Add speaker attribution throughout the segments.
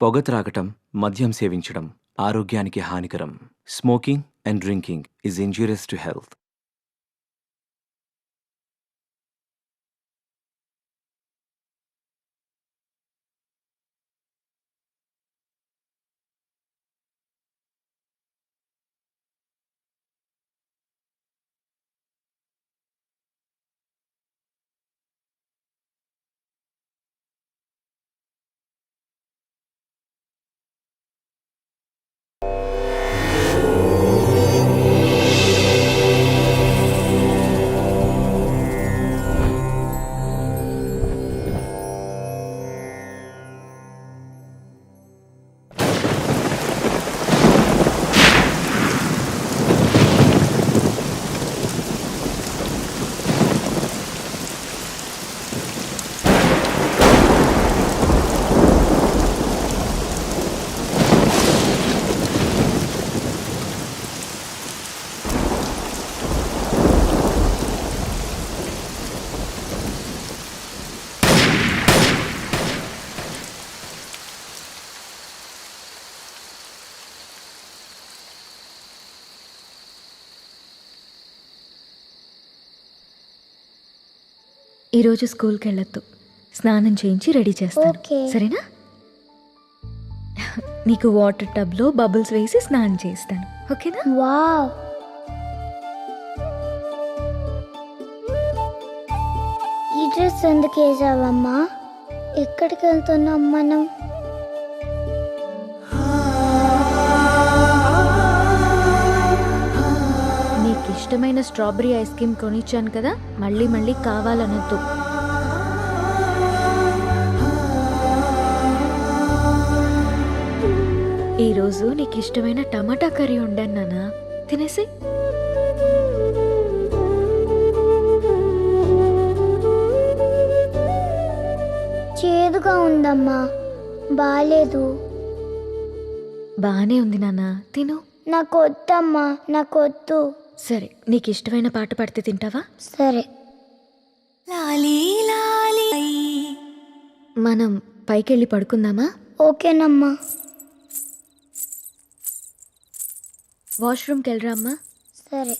Speaker 1: పొగ త్రాగటం, మద్యం సేవించడం ఆరోగ్యానికి హానికరం. Smoking and drinking is injurious to health.
Speaker 2: ఈరోజు స్కూల్కి వెళ్ళొద్దు, స్నానం చేయించి రెడీ చేస్తాను.
Speaker 3: ఓకే.
Speaker 2: సరేనా? నీకు వాటర్ టబ్లో బబుల్స్ వేసి స్నానం చేస్తాను. ఓకేనా?
Speaker 3: వావ్, ఈ డ్రెస్ ఎందుకు వేసావమ్మా? ఎక్కడికి వెళ్తున్నాం మనం?
Speaker 2: నీకు ఇష్టమైన స్ట్రాబెరీ ఐస్ క్రీమ్ కొనిచ్చాను కదా, మళ్ళీ మళ్ళీ కావాలనొద్దు. ఈరోజు నీకు ఇష్టమైన టమాటా కర్రీ వండాను నాన్న, తినేసి.
Speaker 3: చేదుగా ఉందమ్మా, బాలేదు.
Speaker 2: బాగానే ఉంది నాన్న, తిను.
Speaker 3: నాకు వద్దమ్మా, నాకు వద్దు.
Speaker 2: సరే, నీకు ఇష్టమైన పాట పాడితే తింటావా?
Speaker 3: సరే.
Speaker 2: మనం పైకెళ్ళి పడుకుందామా?
Speaker 3: ఓకేనమ్మా.
Speaker 2: వాష్రూమ్కి వెళ్ళరా అమ్మా.
Speaker 3: సరే.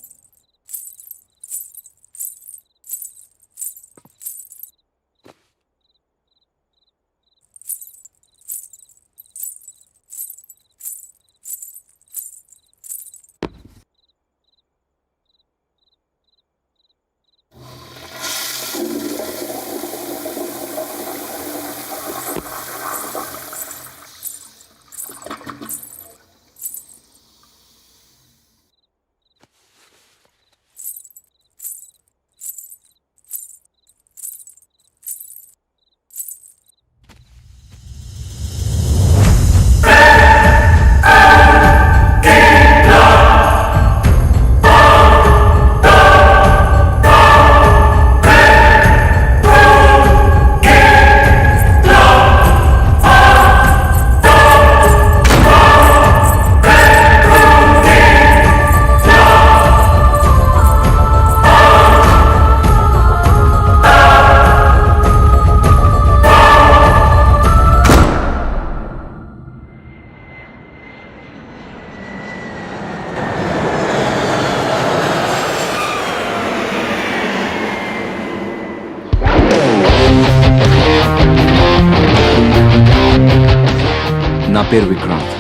Speaker 1: నా పేరు విక్రాంత్.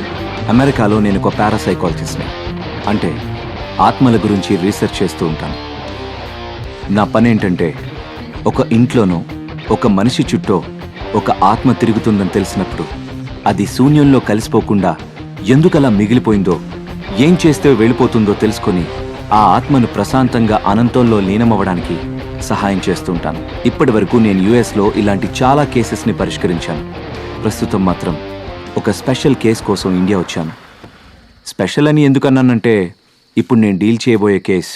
Speaker 1: అమెరికాలో నేను ఒక పారాసైకాలజిస్ట్ని, అంటే ఆత్మల గురించి రీసెర్చ్ చేస్తూ ఉంటాను. నా పని ఏంటంటే, ఒక ఇంట్లోనో ఒక మనిషి చుట్టూ ఒక ఆత్మ తిరుగుతుందని తెలిసినప్పుడు అది శూన్యంలో కలిసిపోకుండా ఎందుకలా మిగిలిపోయిందో, ఏం చేస్తే వెళ్ళిపోతుందో తెలుసుకొని ఆ ఆత్మను ప్రశాంతంగా అనంతంలో లీనమవ్వడానికి సహాయం చేస్తుంటాను. ఇప్పటి వరకు నేను యుఎస్లో ఇలాంటి చాలా కేసెస్ని పరిష్కరించాను. ప్రస్తుతం మాత్రం ఒక స్పెషల్ కేస్ కోసం ఇండియా వచ్చాను. స్పెషల్ అని ఎందుకన్నానంటే, ఇప్పుడు నేను డీల్ చేయబోయే కేస్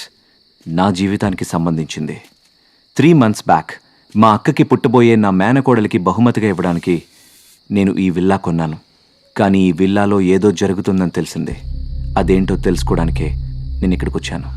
Speaker 1: నా జీవితానికి సంబంధించింది. 3 months బ్యాక్ మా అక్కకి పుట్టబోయే నా మేనకోడలికి బహుమతిగా ఇవ్వడానికి నేను ఈ విల్లా కొన్నాను. కానీ ఈ విల్లాలో ఏదో జరుగుతుందని తెలిసింది. అదేంటో తెలుసుకోవడానికే నేను ఇక్కడికి వచ్చాను.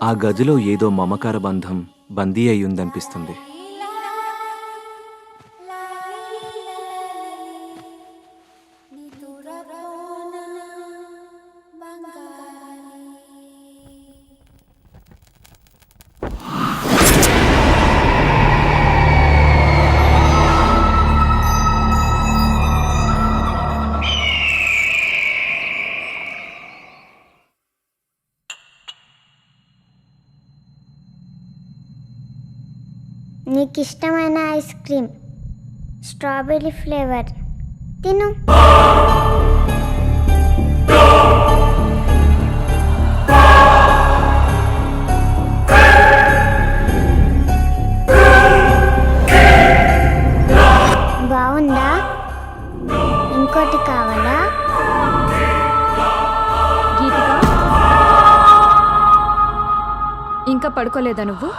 Speaker 1: ఆ గదిలో ఏదో మమకార బంధం బందీ అయ్యుందనిపిస్తుంది.
Speaker 3: నీకు ఇష్టమైన ఐస్ క్రీమ్ స్ట్రాబెర్రీ ఫ్లేవర్ తిను. బాగుందా? ఇంకోటి కావాలా?
Speaker 2: గీతిక, ఇంకా పడుకోలేదా నువ్వు?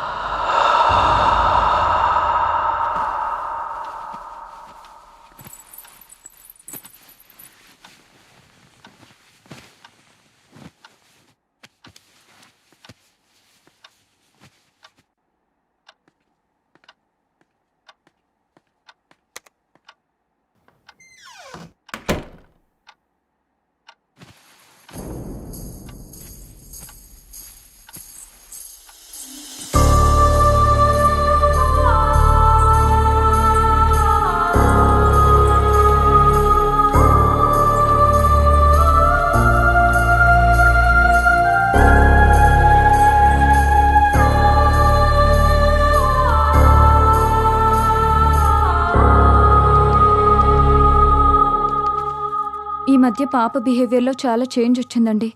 Speaker 2: ఈ మధ్య పాప బిహేవియర్లో చాలా చేంజ్ వచ్చిందండి.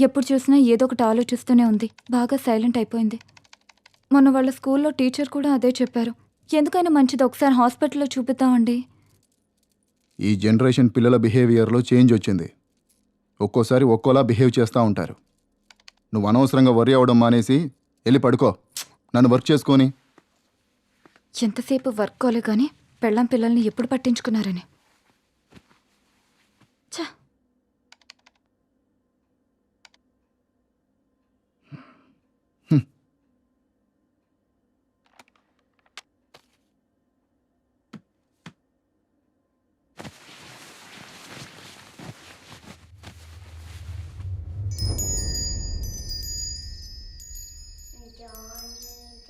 Speaker 2: ఎప్పుడు చూసినా ఏదో ఒకటి ఆలోచిస్తూనే ఉంది. బాగా సైలెంట్ అయిపోయింది. మొన్న వాళ్ళ స్కూల్లో టీచర్ కూడా అదే చెప్పారు. ఎందుకైనా మంచిది ఒకసారి హాస్పిటల్లో చూపిద్దామండి.
Speaker 4: ఈ జనరేషన్ పిల్లల బిహేవియర్లో చేంజ్ వచ్చింది. ఒక్కోసారి ఒక్కోలా బిహేవ్ చేస్తూ ఉంటారు. నువ్వు అనవసరంగా వర్రీ అవ్వడం మానేసి వెళ్ళి పడుకో. నన్ను వర్క్ చేసుకొని.
Speaker 2: ఎంతసేపు వర్క్ కోలే కానీ పెళ్ళాం పిల్లల్ని ఎప్పుడు పట్టించుకున్నారని. ఛ!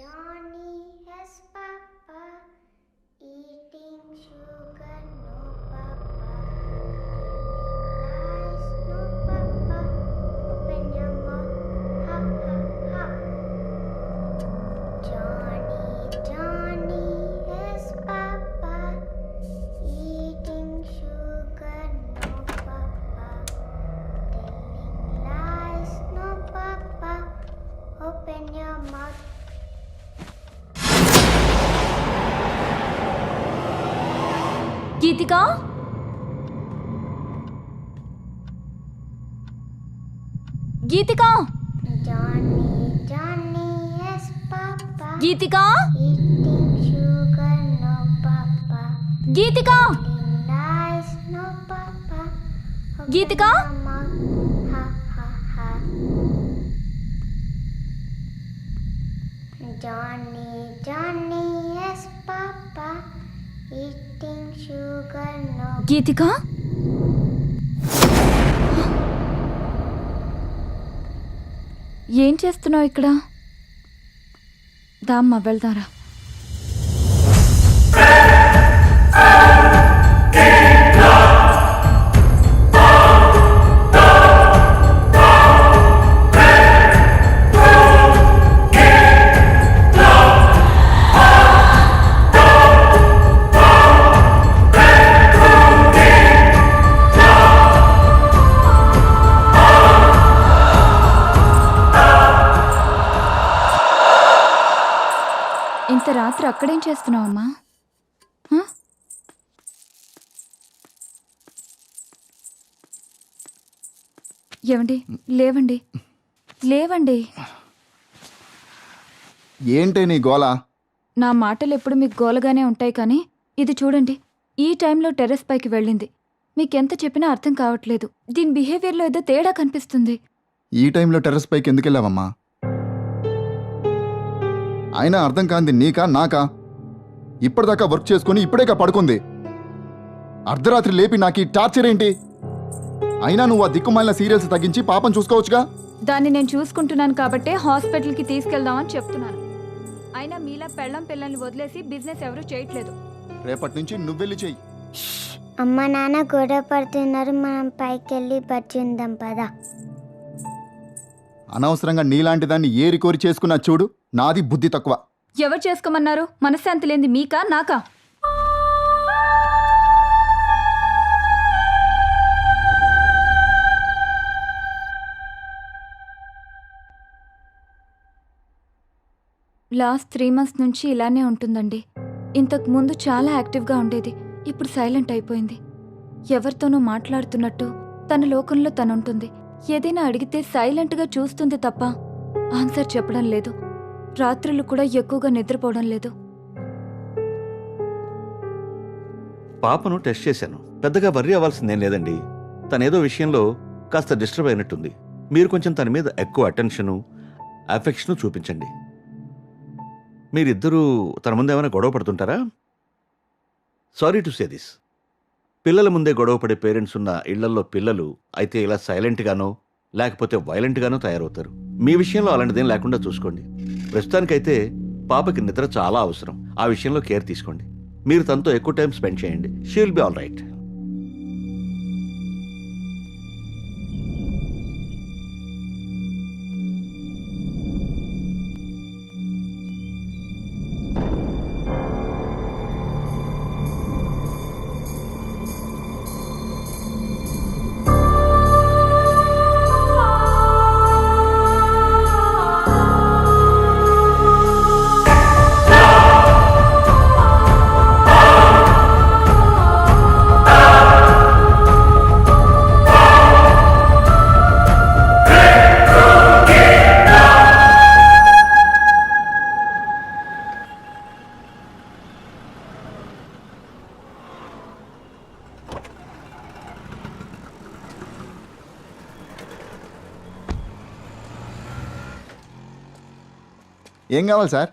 Speaker 3: Johnny has papa eating sugar, no papa. Lies, no papa. Open your mouth, ha ha ha. Johnny has papa eating sugar, no papa. Telling lies, no papa. Open your mouth.
Speaker 2: Geethika, Geethika,
Speaker 3: Johnny has papa
Speaker 2: Geethika,
Speaker 3: eating sugar, no papa.
Speaker 2: Geethika,
Speaker 3: Telling lies, no papa. Open
Speaker 2: Geethika.
Speaker 3: your mouth, ha ha ha. Johnny has papa eating sugar, no.
Speaker 2: గీతిక, ఏం చేస్తున్నావు ఇక్కడ? దామ్మా వెళ్దారా. ఇంత రాత్రి అక్కడేం చేస్తున్నావమ్మా? హ? ఏమండి, లేవండి, లేవండి.
Speaker 4: ఏంటే నీ గోల?
Speaker 2: నా మాటలు ఎప్పుడు మీకు గోలగానే ఉంటాయి, కానీ ఇది చూడండి, ఈ టైంలో టెర్రస్ పైకి వెళ్ళింది. మీకెంత చెప్పినా అర్థం కావట్లేదు. దీని బిహేవియర్లో ఏదో తేడా కనిపిస్తుంది.
Speaker 4: ఈ టైంలో టెర్రస్ పైకి ఎందుకు వెళ్ళావమ్మా? అయినా అర్థం కాంది నీకా నాకా? ఇప్పటిదాకా వర్క్ చేసుకుని ఇప్పుడేగా పడుకుంది. అర్ధరాత్రి లేపి నాకు ఈ టార్చర్ ఏంటి? అయినా నువ్వు ఆ దిక్కుమాలిన సీరియల్స్ తగ్గించి పాపం చూసుకోవచ్చుగా.
Speaker 2: దాన్ని నేను చూసుకుంటున్నాను కాబట్టే హాస్పిటల్కి తీసుకెళ్దామని చెప్తున్నాను. అయినా మీలా పెళ్ళం పిల్లల్ని వదిలేసి బిజినెస్ ఎవరూ చేయట్లేదు.
Speaker 4: రేపటి నుంచి నువ్వెళ్ళి చెయ్యి.
Speaker 3: అమ్మ నాన్న గొడవ పడుతున్నారు, మనం పైకి వెళ్ళి బజ్జి ఉందాం పదా.
Speaker 4: అనవసరంగా నీలాంటి దాన్ని ఏరి కోరి చేసుకున్నా చూడు. నాది బుద్ధి తక్కువ.
Speaker 2: ఎవరు చేసుకోమన్నారు? మనశ్శాంతి లేనిది మీకా నాకా? లాస్ట్ 3 months నుంచి ఇలానే ఉంటుందండి. ఇంతకు ముందు చాలా యాక్టివ్గా ఉండేది, ఇప్పుడు సైలెంట్ అయిపోయింది. ఎవరితోనో మాట్లాడుతున్నట్టు తన లోకంలో తనుంటుంది. ఏదైనా అడిగితే సైలెంట్గా చూస్తుంది తప్ప ఆన్సర్ చెప్పడం లేదు. రాత్రులు కూడా ఎక్కువగా నిద్రపోవడం లేదు.
Speaker 5: పాపను టెస్ట్ చేశాను. పెద్దగా వర్రీ అవ్వాల్సిందేం లేదండి. తనేదో విషయంలో కాస్త డిస్టర్బ్ అయినట్టుంది. మీరు కొంచెం తన మీద ఎక్కువ అటెన్షను, అఫెక్షను చూపించండి. మీరిద్దరూ తన ముందు ఏమైనా గొడవ పడుతుంటారా? Sorry to say this. పిల్లల ముందే గొడవ పడే పేరెంట్స్ ఉన్న ఇళ్లల్లో పిల్లలు అయితే ఇలా సైలెంట్గానో లేకపోతే వైలెంట్గానో తయారవుతారు. మీ విషయంలో అలాంటిదేం లేకుండా చూసుకోండి. ప్రస్తుతానికైతే పాపకి నిద్ర చాలా అవసరం. ఆ విషయంలో కేర్ తీసుకోండి. మీరు తనతో ఎక్కువ టైం స్పెండ్ చేయండి. She will be all right.
Speaker 4: ఏం కావాలి సార్?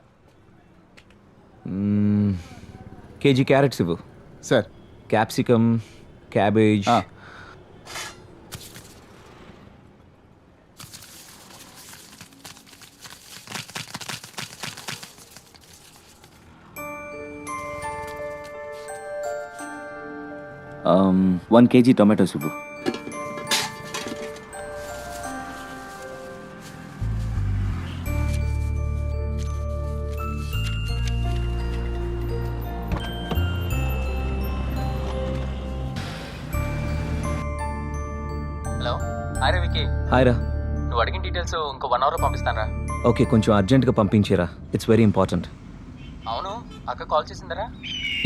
Speaker 1: కేజీ క్యారెట్స్ ఇవ్వు.
Speaker 4: Sir
Speaker 1: capsicum, cabbage.
Speaker 4: ఆ.
Speaker 1: వన్ కేజీ టొమాటోస్ ఇవ్వు.
Speaker 6: హలో, హాయ్ రా వికీ.
Speaker 1: హాయ్ రా.
Speaker 6: నువ్వు అడిగిన డీటెయిల్స్ ఇంకో 1 hourలో పంపిస్తాను రా.
Speaker 1: ఓకే, కొంచెం అర్జెంట్గా పంపించేరా. It's very important.
Speaker 6: అవును, అక్క కాల్ చేసిందరా?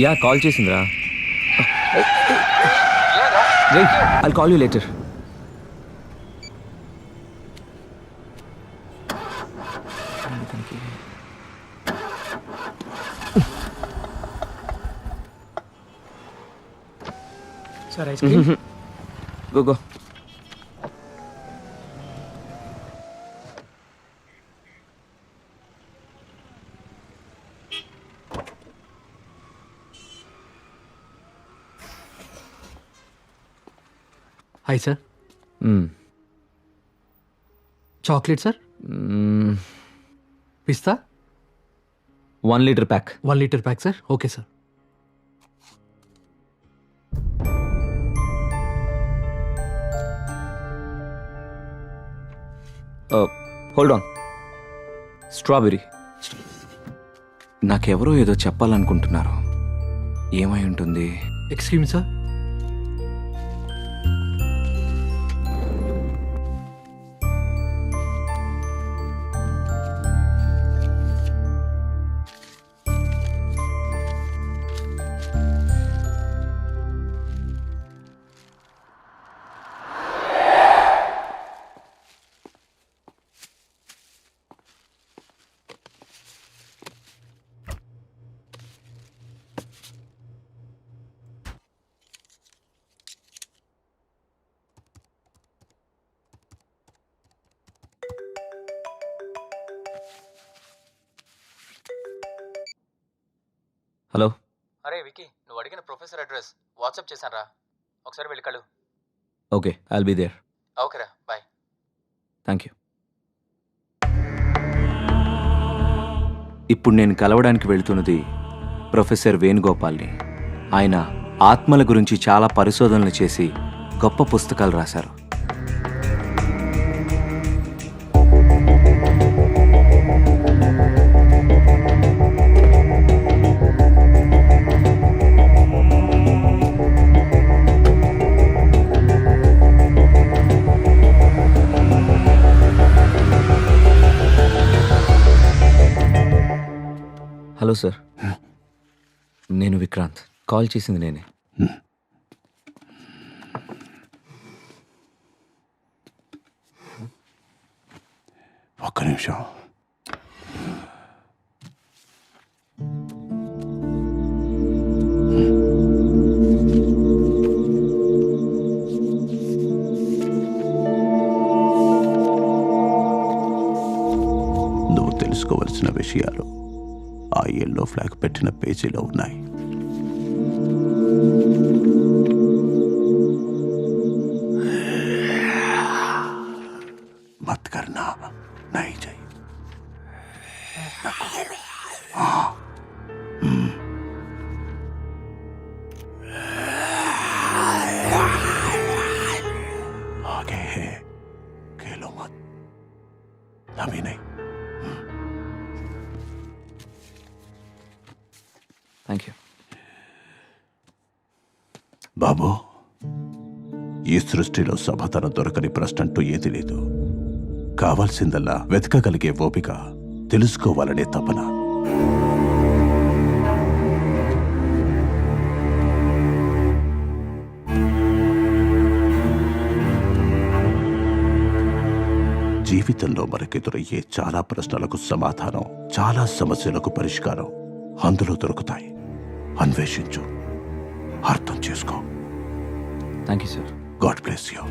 Speaker 1: యా, కాల్ చేసిందిరా. Wait, I'll call you later.
Speaker 6: Sir ice cream.
Speaker 1: Go go.
Speaker 7: Hi sir. Chocolate sir. పిస్తా
Speaker 1: 1 litre pack.
Speaker 7: 1 litre pack sir. Okay sir.
Speaker 1: Hold on. Strawberry. నాకెవరో ఏదో చెప్పాలనుకుంటున్నారు. ఏమై ఉంటుంది?
Speaker 7: Excuse me sir.
Speaker 1: హలో.
Speaker 6: అరే వికీ, నువ్వు అడిగిన ప్రొఫెసర్ అడ్రస్ వాట్సాప్ చేశాను. ఒకసారి వెళ్ళి కలు.
Speaker 1: Okay, I'll be there.
Speaker 6: ఓకేరా, బాయ్.
Speaker 1: Thank you. ఇప్పుడు నేను కలవడానికి వెళ్తున్నది ప్రొఫెసర్ వేణుగోపాల్ని. ఆయన ఆత్మల గురించి చాలా పరిశోధనలు చేసి గొప్ప పుస్తకాలు రాశారు. హలో సార్, నేను విక్రాంత్. కాల్ చేసింది నేనే.
Speaker 8: ఒక్క నిమిషం. నువ్వు తెలుసుకోవలసిన విషయాలు ఆ ఎల్లో ఫ్లాగ్ పెట్టిన పేజీలో ఉన్నాయి. मत करना, नहीं चाहिए. आगे है, खेलो मत, अभी नहीं.
Speaker 1: Thank you.
Speaker 8: బాబు, ఈ సృష్టిలో సమాధానం దొరకని ప్రశ్న అంటూ ఏది లేదు. కావాల్సిందల్లా వెతకగలిగే ఓపిక, తెలుసుకోవాలనే తపన. జీవితంలో మనకెదురయ్యే చాలా ప్రశ్నలకు సమాధానం, చాలా సమస్యలకు పరిష్కారం అందులో దొరుకుతాయి. అన్వేషించు, అర్థం చేసుకో.
Speaker 1: Thank you sir.
Speaker 8: God bless you.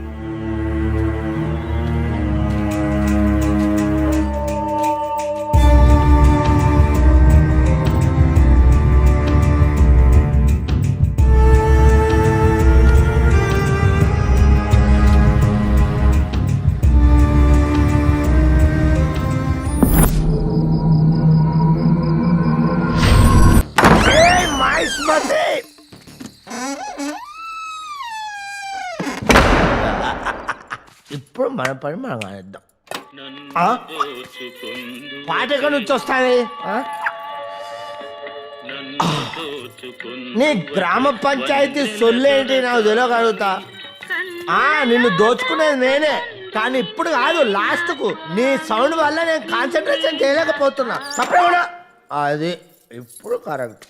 Speaker 9: ఇప్పుడు మన పని మనం కానిద్దాం. పాట ఎక్కడి నుంచి వస్తుంది? నీ గ్రామ పంచాయతీ సొల్లేంటి నాకు తెలియగలుగుతా. నిన్ను దోచుకునేది నేనే, కానీ ఇప్పుడు కాదు, లాస్ట్ కు నీ సౌండ్ వల్ల నేను కాన్సన్ట్రేషన్ చేయలేకపోతున్నా. సపరేట్ అది ఇప్పుడు కరెక్ట్.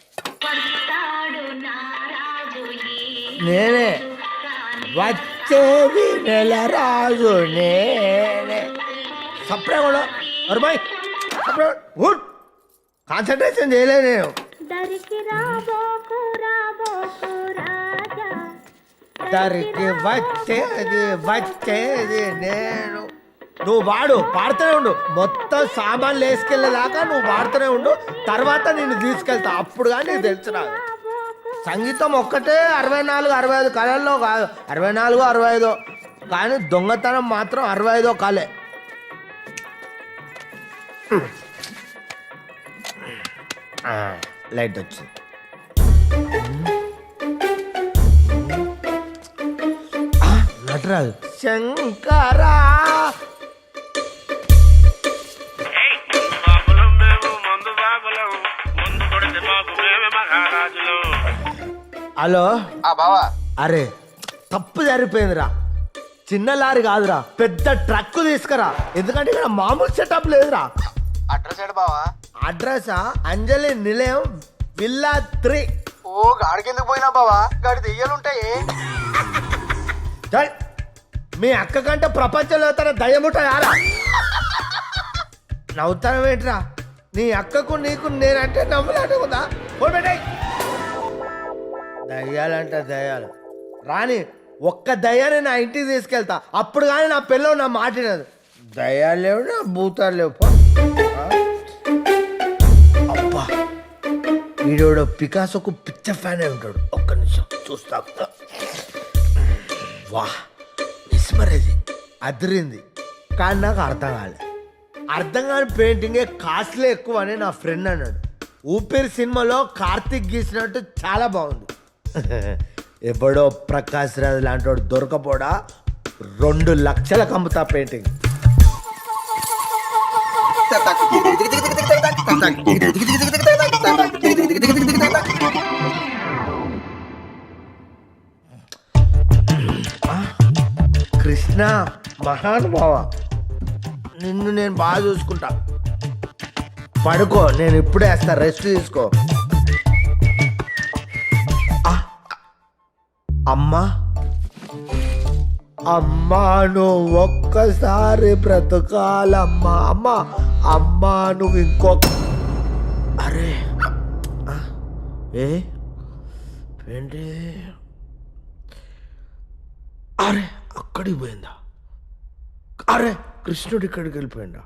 Speaker 9: నేనే వచ్చేది నెల రాజు, నేనే. సపరేట్ కూడా అరుబాయ్, సపరేట్ గుడ్. కాన్సన్ట్రేషన్ చేయలేదు నేను. దరికి వచ్చేది నేను. నువ్వు పాడుతూనే ఉండు. మొత్తం సామాన్లు వేసుకెళ్ళేదాకా నువ్వు పాడుతూనే ఉండు. తర్వాత నేను తీసుకెళ్తా, అప్పుడు కానీ నీకు తెలుసు. నాకు సంగీతం ఒక్కటే 64, 65 కళల్లో కాదు, 64, 65. కానీ దొంగతనం మాత్రం 65 కళే. లైట్ వచ్చింది. నటరాజు శంకరా. హలో
Speaker 6: బావా.
Speaker 9: అరే తప్పు జరిగిపోయిందిరా. చిన్న లారీ కాదురా, పెద్ద ట్రక్ తీసుకురా. ఎందుకంటే ఇక్కడ మామూలు సెటప్ లేదురా.
Speaker 6: అడ్రస్ ఏడు బావా?
Speaker 9: అడ్రస్ అంజలి నిలయం, విల్లా 3.
Speaker 6: ఓ గాడికి ఎందుకు పోయినా బావా? గాడి దెయ్యాలుంటాయి.
Speaker 9: మీ అక్క కంటే ప్రపంచంలో తన దయ్యముంటాయారా? నవ్వుతానవేంట్రా? నీ అక్కకు నీకు నేనంటే నవ్వులాట ఉందా? ఫోన్ పెట్టాయి. దయ్యాలంటే దయ్యాలు రాని, ఒక్క దయ్యాన్ని నా ఇంటికి తీసుకెళ్తా, అప్పుడు కానీ నా పిల్లలు నా మాటినది. దయ్యాలు లేవు, నా భూతాలు లేవు. అబ్బా వీడోడు పికాసోకు పిచ్చ ఫ్యాన్ అయి ఉంటాడు. ఒక్క నిమిషం చూస్తా. వా మిస్మరైజింగ్, అదిరింది. కానీ నాకు అర్థం కాలేదు. అర్థం కాని పెయింటింగే కాస్ట్లీ ఎక్కువ అని నా ఫ్రెండ్ అన్నాడు. ఊపిరి సినిమాలో కార్తిక్ గీసినట్టు చాలా బాగుంది. ఎవడో ప్రకాష్ రాజ్ లాంటి వాడు దొరకపోడా 2 లక్షలకు అమ్ముతా పెయింటింగ్. కృష్ణ మహానుభావ, నిన్ను నేను బాగా చూసుకుంటా. పడుకో, నేను ఇప్పుడే వేస్తా, రెస్ట్ తీసుకో. అమ్మా అమ్మా నువ్వు ఒక్కసారి బ్రతకాలమ్మా. అమ్మా అమ్మా నువ్వు ఇంకొక అరే ఏంటి అరే అక్కడికి పోయిందా? అరే కృష్ణుడు ఇక్కడికి వెళ్ళిపోయిందా?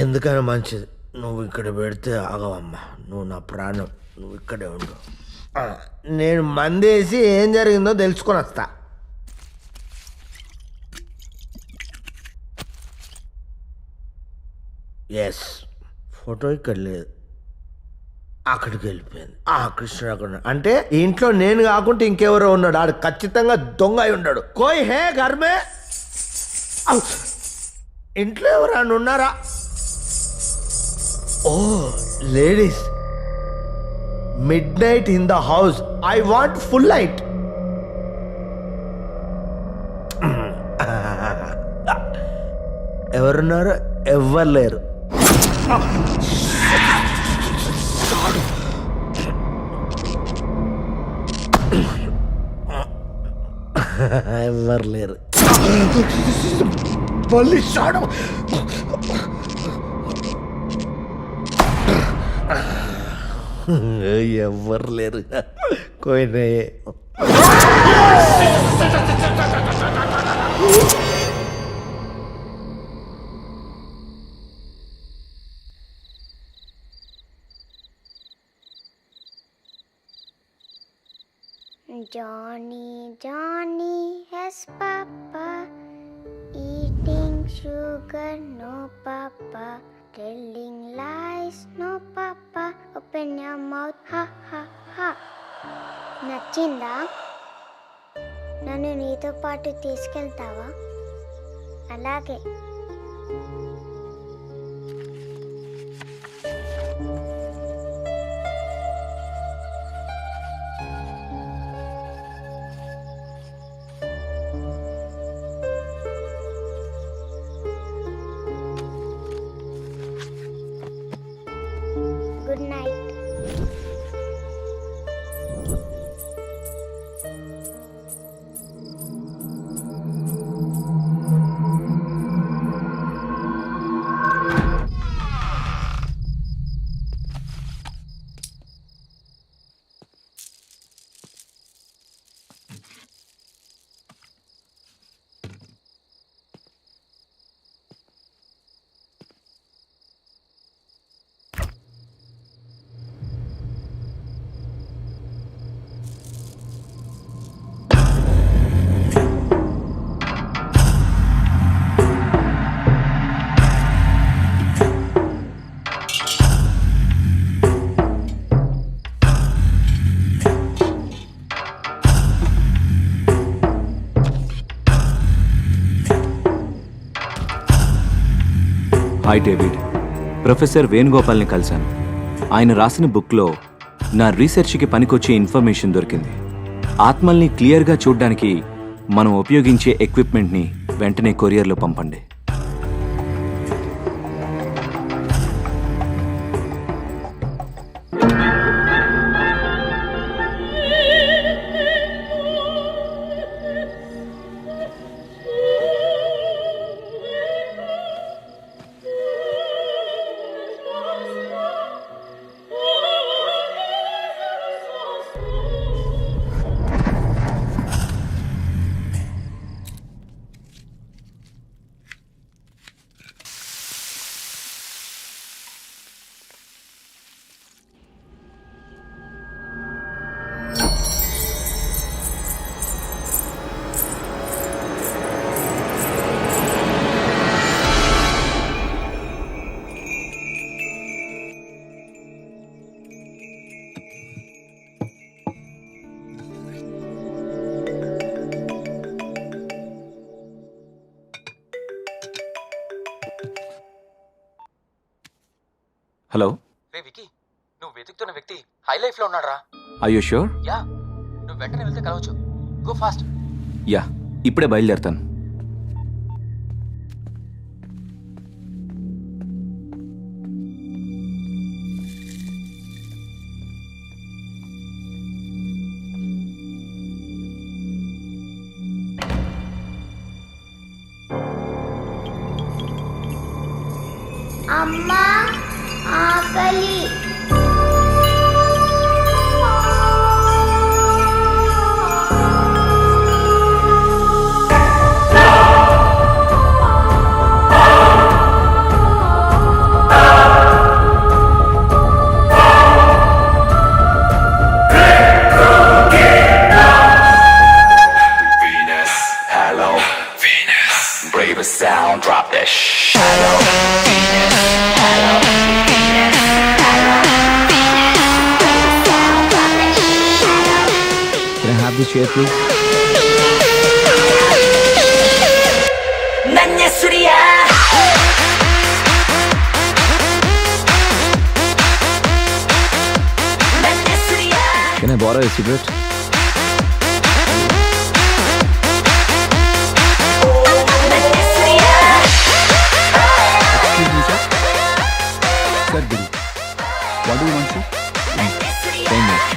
Speaker 9: ఎందుకైనా మంచిది, నువ్వు ఇక్కడ పెడితే ఆగవమ్మా. నువ్వు నా ప్రాణం, నువ్వు ఇక్కడే ఉండు. నేను మందేసి ఏం జరిగిందో తెలుసుకొని వస్తా. ఎస్, ఫోటో ఇక్కడ లేదు, అక్కడికి వెళ్ళిపోయింది. కృష్ణుడు అక్కడ ఉన్నాడు. అంటే ఇంట్లో నేను కాకుంటే ఇంకెవరో ఉన్నాడు. ఆడు ఖచ్చితంగా దొంగ అయి ఉన్నాడు. కోయ్ హే ఘర్మే, ఇంట్లో ఎవరైనా ఉన్నారా? ఓ ladies, midnight in the house. I want full light. ఎవరున్నారు? ఎవ్వరు లేరు. ఎవరు లేరు. మళ్ళీ షాడు. ఎవ్వరు లేరు. కోయినే
Speaker 3: Johnny, Johnny has papa, eating sugar, no papa, telling lies, no papa, open your mouth, ha ha ha. నచ్చిందా? నన్ను నీతో పాటు తీసుకెళ్తావా? అలాగే. Good night.
Speaker 1: Hi David, professor వేణుగోపాల్ని కలిశాను. ఆయన రాసిన బుక్లో నా రీసెర్చ్కి పనికొచ్చే ఇన్ఫర్మేషన్ దొరికింది. ఆత్మల్ని క్లియర్గా చూడ్డానికి మనం ఉపయోగించే ఎక్విప్మెంట్ని వెంటనే కొరియర్లో పంపండి. హలో,
Speaker 6: రే వికీ, నువ్వు వెతుకుతున్న వ్యక్తి హై లైఫ్ లో ఉన్నాడు రా.
Speaker 1: I you sure?
Speaker 6: యా, నువ్వు వెంటనే వెళ్తే కలవచ్చు. Go fast.
Speaker 1: యా, ఇప్పుడే బయలుదేరుతాను.
Speaker 3: అమ్మా ఆకలి.
Speaker 1: Can I have the chair, please? Can I borrow a cigarette?
Speaker 4: Excuse me, sir. Sir, Guru. What do you want, sir?
Speaker 1: Thank you. Excuse me, sir.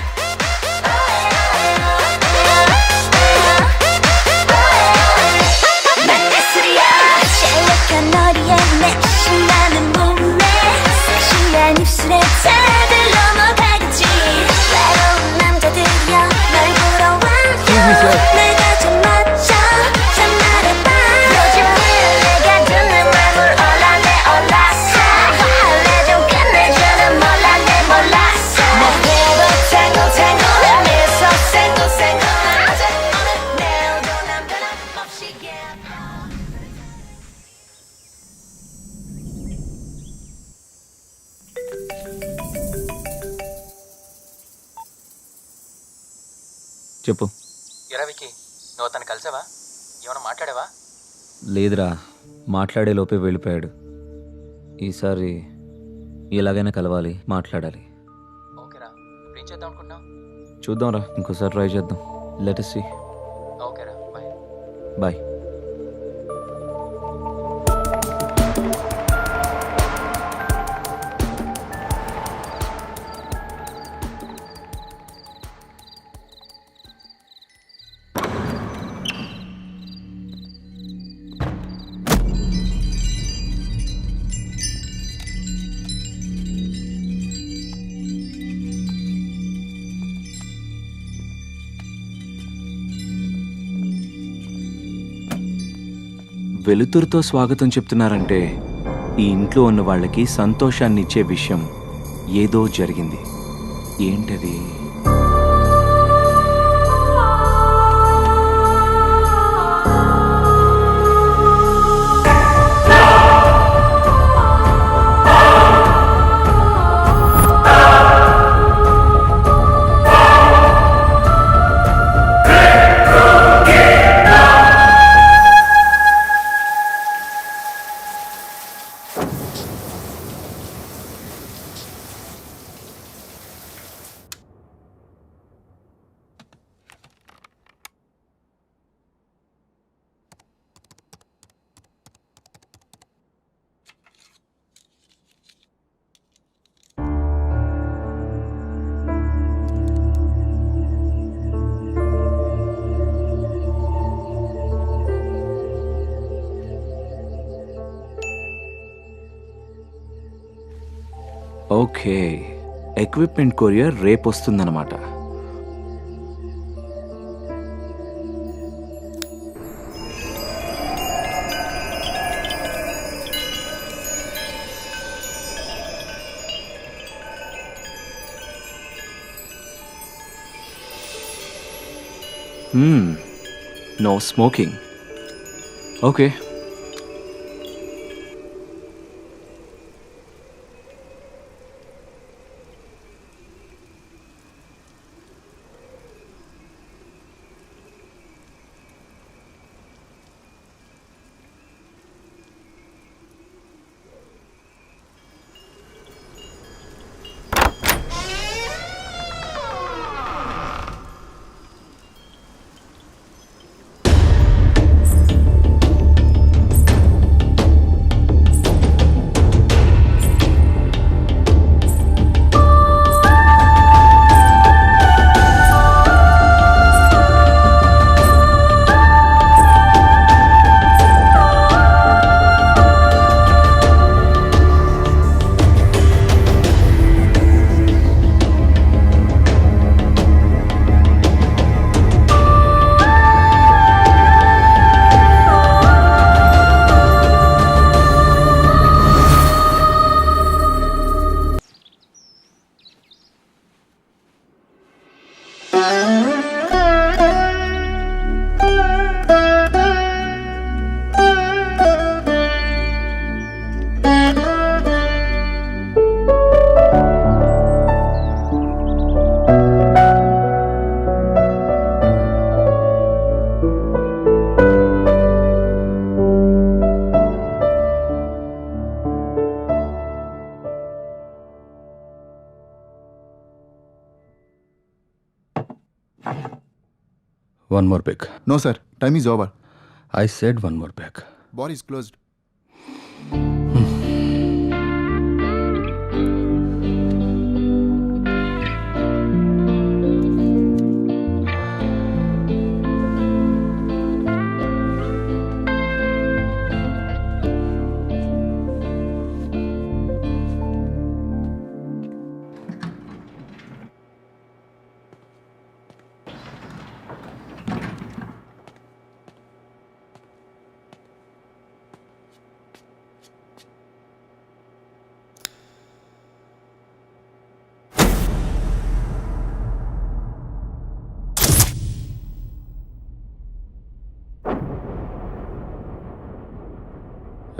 Speaker 1: చెప్పు.
Speaker 6: ఎరా వికీ, నువ్వు అతను కలిసావా? ఏమైనా మాట్లాడావా?
Speaker 1: లేదురా, మాట్లాడే లోపే వెళ్ళిపోయాడు. ఈసారి ఎలాగైనా కలవాలి, మాట్లాడాలి.
Speaker 6: ఓకేరా, ఇప్పుడు ఏం చేద్దాం అనుకుంటున్నావు?
Speaker 1: చూద్దాంరా, ఇంకోసారి ట్రై చేద్దాం. Let us see.
Speaker 6: ఓకేరా, బాయ్.
Speaker 1: బాయ్. వెలుతురుతో స్వాగతం చెప్తున్నారంటే ఈ ఇంట్లో ఉన్న వాళ్ళకి సంతోషాన్ని ఇచ్చే విషయం ఏదో జరిగింది. ఏంటది? ఓకే, ఎక్విప్మెంట్ కొరియర్ రేపు వస్తుందన్నమాట. No smoking. Okay.
Speaker 10: One more pick.
Speaker 4: No sir, time is over.
Speaker 10: I said one more pick.
Speaker 4: Bar is closed.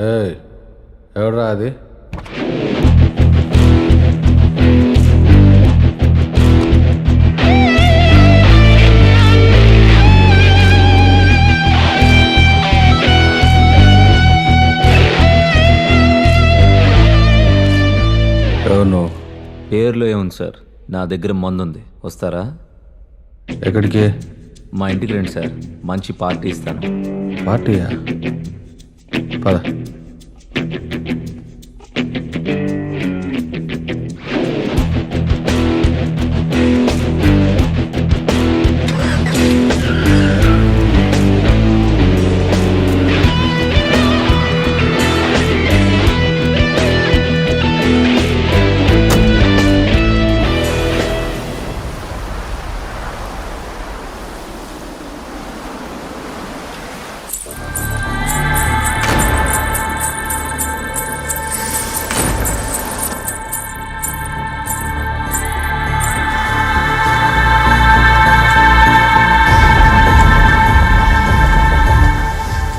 Speaker 10: Hey, ఎవడ్రా అది? ఎవరు నువ్వు?
Speaker 1: పేర్లో ఏముంది సార్, నా దగ్గర మందుంది, వస్తారా?
Speaker 10: ఎక్కడికి?
Speaker 1: మా ఇంటికి రండి సార్, మంచి పార్టీ ఇస్తాను.
Speaker 10: పార్టీయా? పద.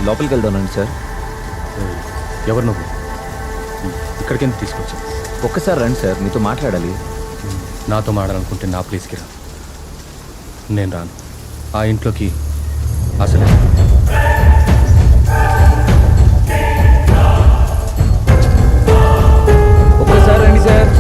Speaker 1: లోపలికి వెళ్దానండి సార్.
Speaker 10: ఎవరు నువ్వు? ఇక్కడికి తీసుకొచ్చావు?
Speaker 1: ఒక్కసారి రండి సార్, మీతో మాట్లాడాలి.
Speaker 10: నాతో మాట్లాడాలనుకుంటే నా ప్లేస్కి రా. నేను రాను ఆ ఇంట్లోకి అసలే.
Speaker 1: ఒక్కసారి రండి sir.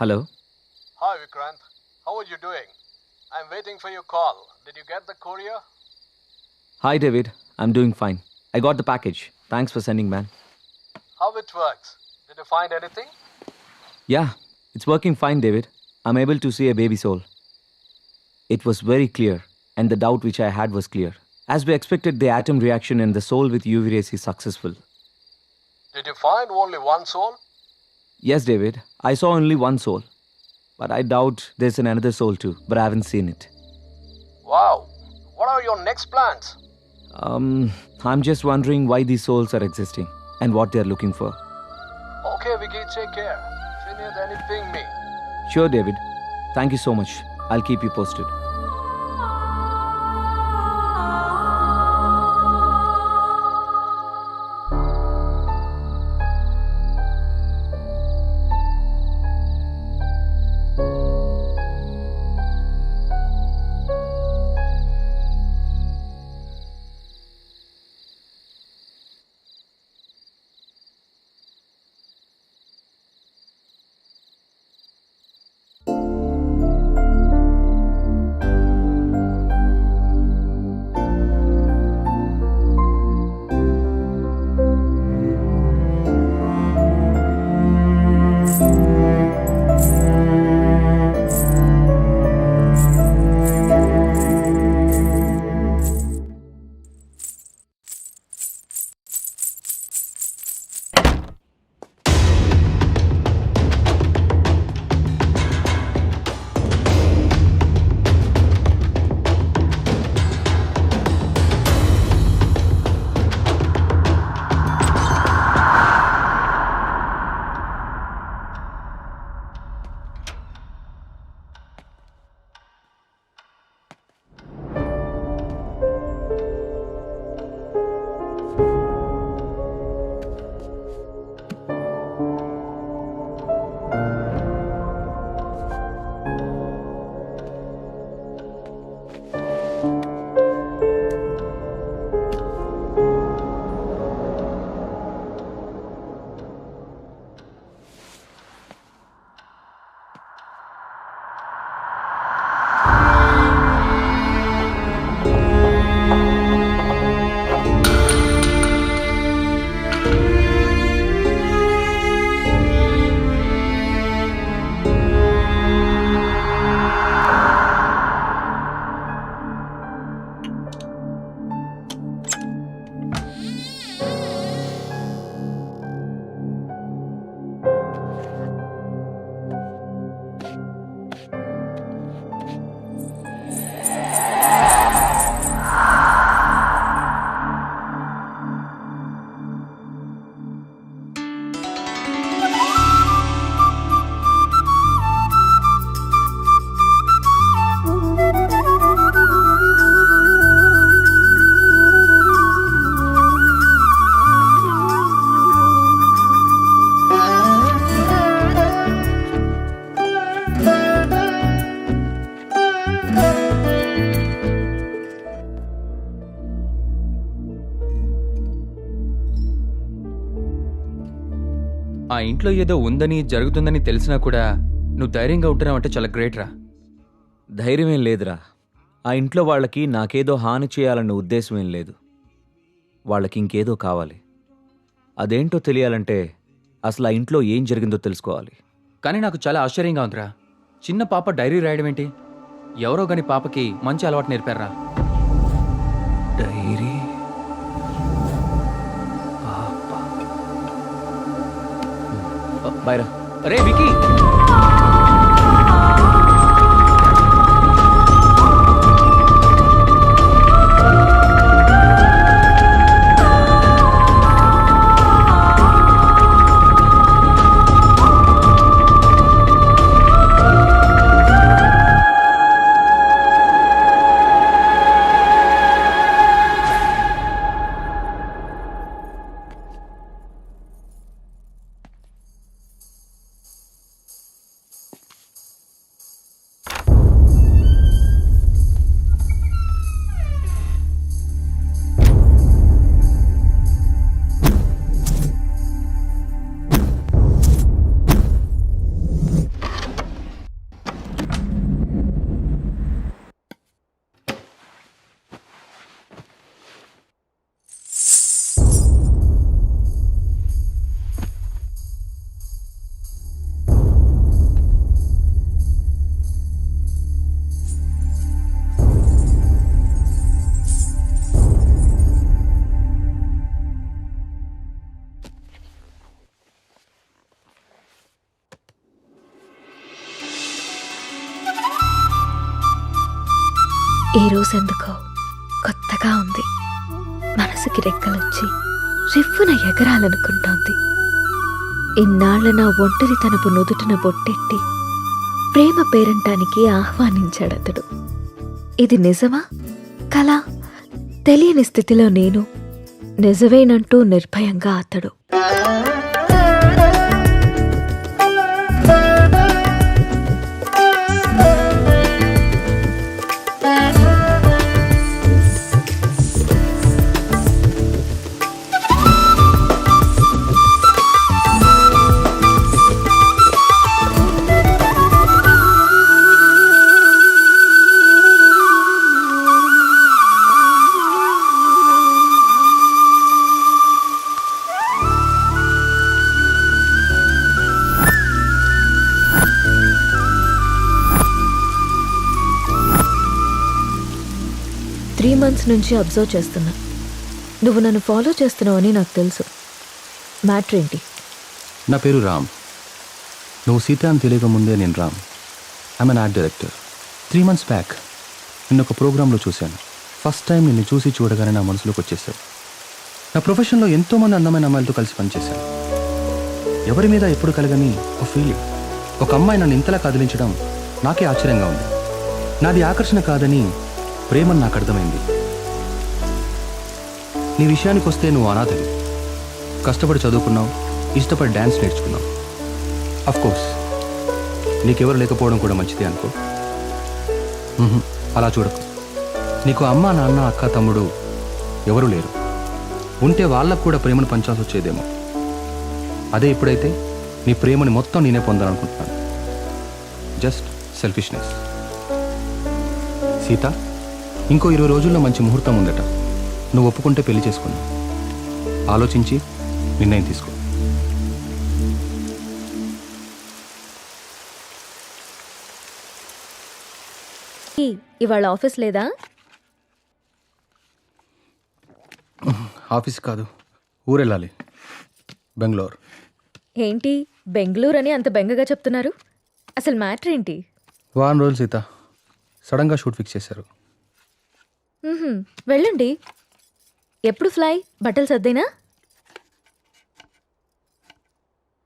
Speaker 1: Hello.
Speaker 6: Hi Vikrant, how are you doing? I'm waiting for your call. Did you get the courier?
Speaker 1: Hi David, I'm doing fine. I got the package. Thanks for sending man.
Speaker 6: How it works? Did you find anything?
Speaker 1: Yeah, it's working fine, David. I'm able to see a baby soul. It was very clear, and the doubt which I had was clear. As we expected, the atom reaction in the soul with UV rays is successful.
Speaker 6: Did you find only one soul?
Speaker 1: Yes, David, I saw only one soul. But I doubt there's another soul too, but I haven't seen it.
Speaker 6: Wow. What are your next plans?
Speaker 1: I'm just wondering why these souls are existing and what they're looking for.
Speaker 6: Okay, Vicky, take care. If you need anything, me.
Speaker 1: Sure, David. Thank you so much. I'll keep you posted.
Speaker 10: ఆ ఇంట్లో ఏదో ఉందని జరుగుతుందని తెలిసినా కూడా నువ్వు ధైర్యంగా ఉంటున్నావంటే చాలా గ్రేట్ రా.
Speaker 1: ధైర్యమేం లేదురా. ఆ ఇంట్లో వాళ్ళకి నాకేదో హాని చేయాలన్న ఉద్దేశం ఏం లేదు. వాళ్ళకి ఇంకేదో కావాలి. అదేంటో తెలియాలంటే అసలు ఆ ఇంట్లో ఏం జరిగిందో తెలుసుకోవాలి.
Speaker 10: కానీ నాకు చాలా ఆశ్చర్యంగా ఉందిరా. చిన్న పాప డైరీ రాయడం ఏంటి? ఎవరో గాని పాపకి మంచి అలవాటు నేర్పారా?
Speaker 1: డైరీ బైరా.
Speaker 10: అరే వికీ,
Speaker 11: ఈ రోజు ఎందుకో కొత్తగా ఉంది. మనసుకి రెక్కలొచ్చి రివ్వున ఎగరాలనుకుంటోంది. ఇన్నాళ్ల నా ఒంటరితనపు నుదుటిన బొట్టెట్టి ప్రేమ పేరంటానికి ఆహ్వానించాడతడు. ఇది నిజమా కళ తెలియని స్థితిలో నేను, నిజమేనంటూ నిర్భయంగా అతడు. మంత్స్ నుంచి అబ్జర్వ్ చేస్తున్నా. నువ్వు నన్ను ఫాలో చేస్తున్నావని నాకు తెలుసు. మ్యాటర్ ఏంటి?
Speaker 10: నా పేరు రామ్. నువ్వు సీత అని తెలియక ముందే నేను Ram. I'm an art director. 3 months back నిన్న ఒక ప్రోగ్రాంలో చూశాను. ఫస్ట్ టైం నిన్ను చూసి చూడగానే నా మనసులోకి వచ్చేసావు. నా ప్రొఫెషన్లో ఎంతోమంది అందమైన అమ్మాయిలతో కలిసి పనిచేశాను. ఎవరి మీద ఎప్పుడు కలగని ఒక ఫీలింగ్. ఒక అమ్మాయి నన్ను ఇంతలా కదిలించడం నాకే ఆశ్చర్యంగా ఉంది. నాది ఆకర్షణ కాదని ప్రేమని నాకు అర్థమైంది. నీ విషయానికి వస్తే నువ్వు అనాథవి. కష్టపడి చదువుకున్నావు, ఇష్టపడి డ్యాన్స్ నేర్చుకున్నావు. అఫ్కోర్స్ నీకెవరు లేకపోవడం కూడా మంచిదే అనుకో. అలా చూడకు. నీకు అమ్మ, నాన్న, అక్క, తమ్ముడు ఎవరూ లేరు. ఉంటే వాళ్ళకు కూడా ప్రేమను పంచాల్సి వచ్చేదేమో. అదే ఇప్పుడైతే నీ ప్రేమని మొత్తం నేనే పొందాలనుకుంటున్నాను. Just selfishness. సీత, ఇంకో 20 రోజుల్లో మంచి ముహూర్తం ఉందట. నువ్వు ఒప్పుకుంటే పెళ్లి చేసుకున్నావు. ఆలోచించి నిర్ణయం తీసుకో.
Speaker 11: ఇవాళ ఆఫీస్ లేదా?
Speaker 10: ఆఫీస్ కాదు, ఊరెళ్ళాలి. బెంగళూరు.
Speaker 11: ఏంటి బెంగళూరు అని అంత బెంగగా చెప్తున్నారు? అసలు మ్యాటర్ ఏంటి?
Speaker 10: 1 వారం రోజులు సీత. సడన్గా షూట్ ఫిక్స్ చేశారు.
Speaker 11: వెళ్ళండి. ఎప్పుడు ఫ్లై? బట్టలు సర్దేనా?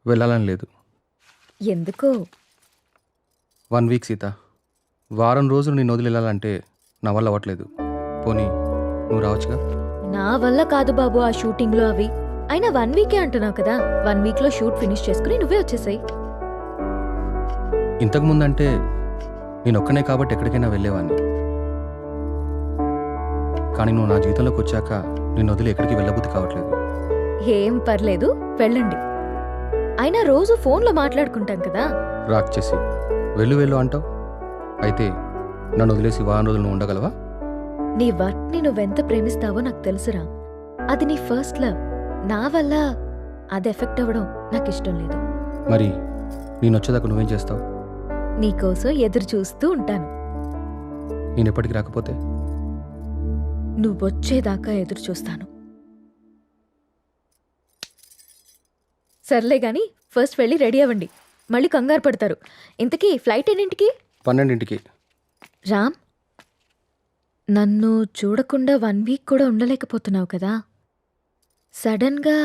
Speaker 10: వెళ్ళాలని లేదు.
Speaker 11: ఎందుకో?
Speaker 10: 1 వీక్ సీత. వారం రోజులు నేను వదిలి వెళ్ళాలంటే నా వల్ల అవ్వట్లేదు. పోనీ నువ్వు రావచ్చుగా?
Speaker 11: నా వల్ల కాదు బాబు ఆ షూటింగ్లో అవి. అయినా 1 వీకే అంటున్నావు కదా. 1 వీక్లో షూట్ ఫినిష్ చేసుకుని నువ్వే వచ్చేసాయి.
Speaker 10: ఇంతకుముందంటే నేను ఒక్కనే కాబట్టి ఎక్కడికైనా వెళ్ళేవాడిని. కానీ నువ్వు నా జీవితంలోకి వచ్చాక నిన్ను వదిలి ఎక్కడికి వెళ్ళబుద్ధి కావట్లేదు.
Speaker 11: ఏం పర్లేదు, వెళ్ళండి. అయినా రోజు ఫోన్లో మాట్లాడుకుంటాం కదా.
Speaker 10: రాక్ చేసి వెళ్ళు అంటావు. అయితే నన్ను వదిలేసి 1 వారం రోజులు నువ్వు ఉండగలవా?
Speaker 11: నీ వర్క్ని నువ్వెంత ప్రేమిస్తావో నాకు తెలుసురా. అది నీ ఫస్ట్ లవ్. నా వల్ల అది ఎఫెక్ట్ అవ్వడం నాకు ఇష్టం లేదు.
Speaker 10: మరి నేను వచ్చేదాకా నువ్వేం చేస్తావు?
Speaker 11: నీకోసం ఎదురు చూస్తూ ఉంటాను.
Speaker 10: నేను ఎప్పటికి రాకపోతే?
Speaker 11: నువ్వొచ్చేదాకా ఎదురు చూస్తాను. సర్లే గాని ఫస్ట్ వెళ్ళి రెడీ అవ్వండి. మళ్ళీ కంగారు పడతారు. ఇంతకీ ఫ్లైట్ ఎన్నింటికి?
Speaker 10: 12ంటికి.
Speaker 11: రామ్, నన్ను చూడకుండా 1 వీక్ కూడా ఉండలేకపోతున్నావు కదా. సడన్గా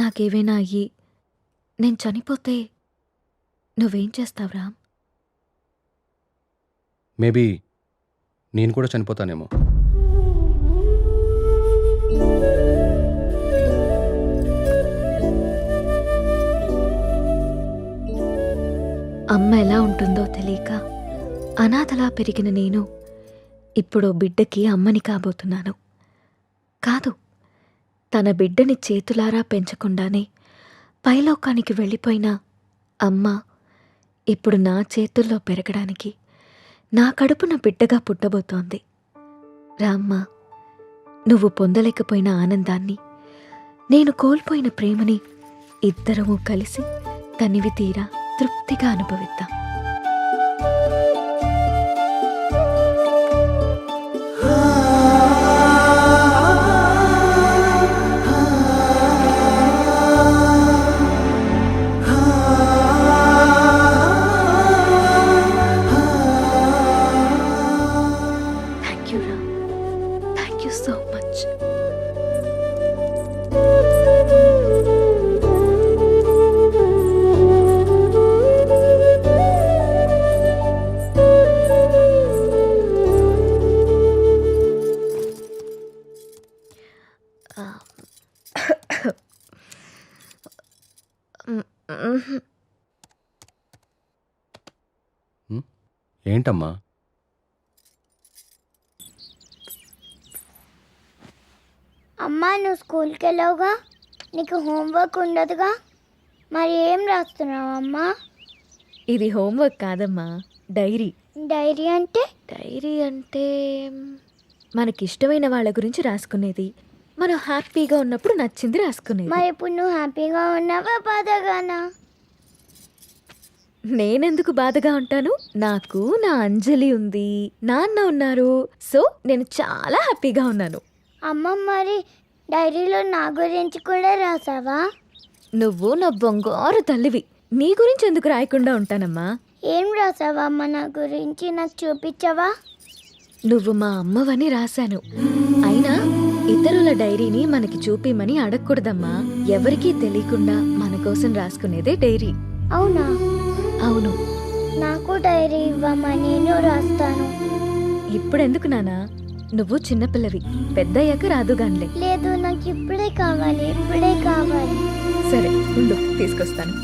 Speaker 11: నాకేవైనా అయ్యి నేను చనిపోతే నువ్వేం చేస్తావు రామ్?
Speaker 10: మేబీ నేను కూడా చనిపోతానేమో.
Speaker 11: అమ్మ ఎలా ఉంటుందో తెలియక అనాథలా పెరిగిన నేను ఇప్పుడు బిడ్డకి అమ్మని కాబోతున్నాను. కాదు, తన బిడ్డని చేతులారా పెంచకుండానే పైలోకానికి వెళ్ళిపోయిన అమ్మ ఇప్పుడు నా చేతుల్లో పెరగడానికి నా కడుపున బిడ్డగా పుట్టబోతోంది. రామ్మ, నువ్వు పొందలేకపోయిన ఆనందాన్ని, నేను కోల్పోయిన ప్రేమని ఇద్దరము కలిసి తనివి తీరా తృప్తిగా అనుభవిద్దాం. Thank you.
Speaker 10: ఏంటమ్మా?
Speaker 3: అమ్మా నువ్వు స్కూల్కి వెళ్ళావుగా, నీకు హోంవర్క్ ఉండదుగా, మరి ఏం రాస్తున్నావు అమ్మా?
Speaker 11: ఇది హోంవర్క్ కాదమ్మా, డైరీ.
Speaker 3: డైరీ అంటే?
Speaker 11: డైరీ అంటే మనకిష్టమైన వాళ్ళ గురించి రాసుకునేది. మనం హ్యాపీగా ఉన్నప్పుడు నచ్చింది రాసుకునేది.
Speaker 3: మరి ఇప్పుడు నువ్వు హ్యాపీగా ఉన్నావా బాధగానా?
Speaker 11: నేనెందుకు బాధగా ఉంటాను? నాకు నా అంజలి ఉంది, నాన్న ఉన్నారు. సో నేను చాలా హ్యాపీగా ఉన్నాను.
Speaker 3: అమ్మ మరి డైరీలో నా గురించి కూడా రాసావా?
Speaker 11: నువ్వు నా బంగారు తల్లివి, నీ గురించి ఎందుకు రాయకుండా ఉంటానమ్మా?
Speaker 3: ఏం రాసావా అమ్మ నా గురించి, నాకు చూపించవా?
Speaker 11: నువ్వు మా అమ్మవని రాశాను. అయినా ఇతరుల డైరీని మనకి చూపిమని అడగకూడదమ్మా. ఎవరికీ తెలియకుండా మన కోసం రాసుకునేదే డైరీ.
Speaker 3: అవునా?
Speaker 11: అవును.
Speaker 3: నాకు డైరీ ఇవ్వమ్మా, నేను రాస్తాను.
Speaker 11: ఇప్పుడెందుకు నానా? నువ్వు చిన్నపిల్లవి, పెద్దయ్యాక రాదుగాన్లే.
Speaker 3: లేదు, నాకు ఇప్పుడే కావాలి, ఇప్పుడే కావాలి.
Speaker 11: సరే ఉండు, తీసుకొస్తాను.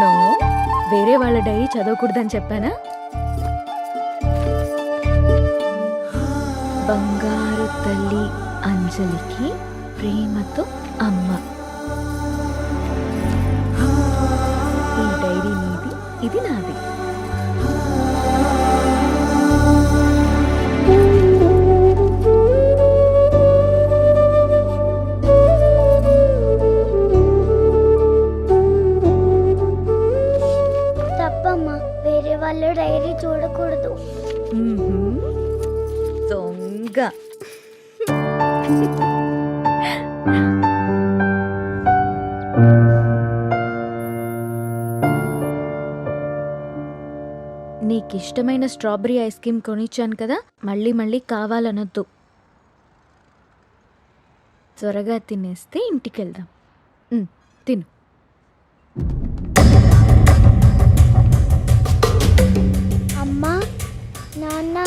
Speaker 11: నో, వేరే వాళ్ళ డైరీ చదవకూడదని చెప్పానా? బంగారు తల్లి అంజలికి ప్రేమతో అమ్మ. ఈ డైరీ నీది, ఇది నాది.
Speaker 3: తప్పమ్మా, వేరే వాళ్ళ డైరీ చూడకూడదు.
Speaker 11: దొంగ. నీకిష్టమైన స్ట్రాబెరీ ఐస్ క్రీమ్ కొనిచ్చాను కదా, మళ్ళీ మళ్ళీ కావాలనొద్దు. త్వరగా తినేస్తే ఇంటికెళ్దాం. తిను.
Speaker 3: అమ్మా, నాన్న,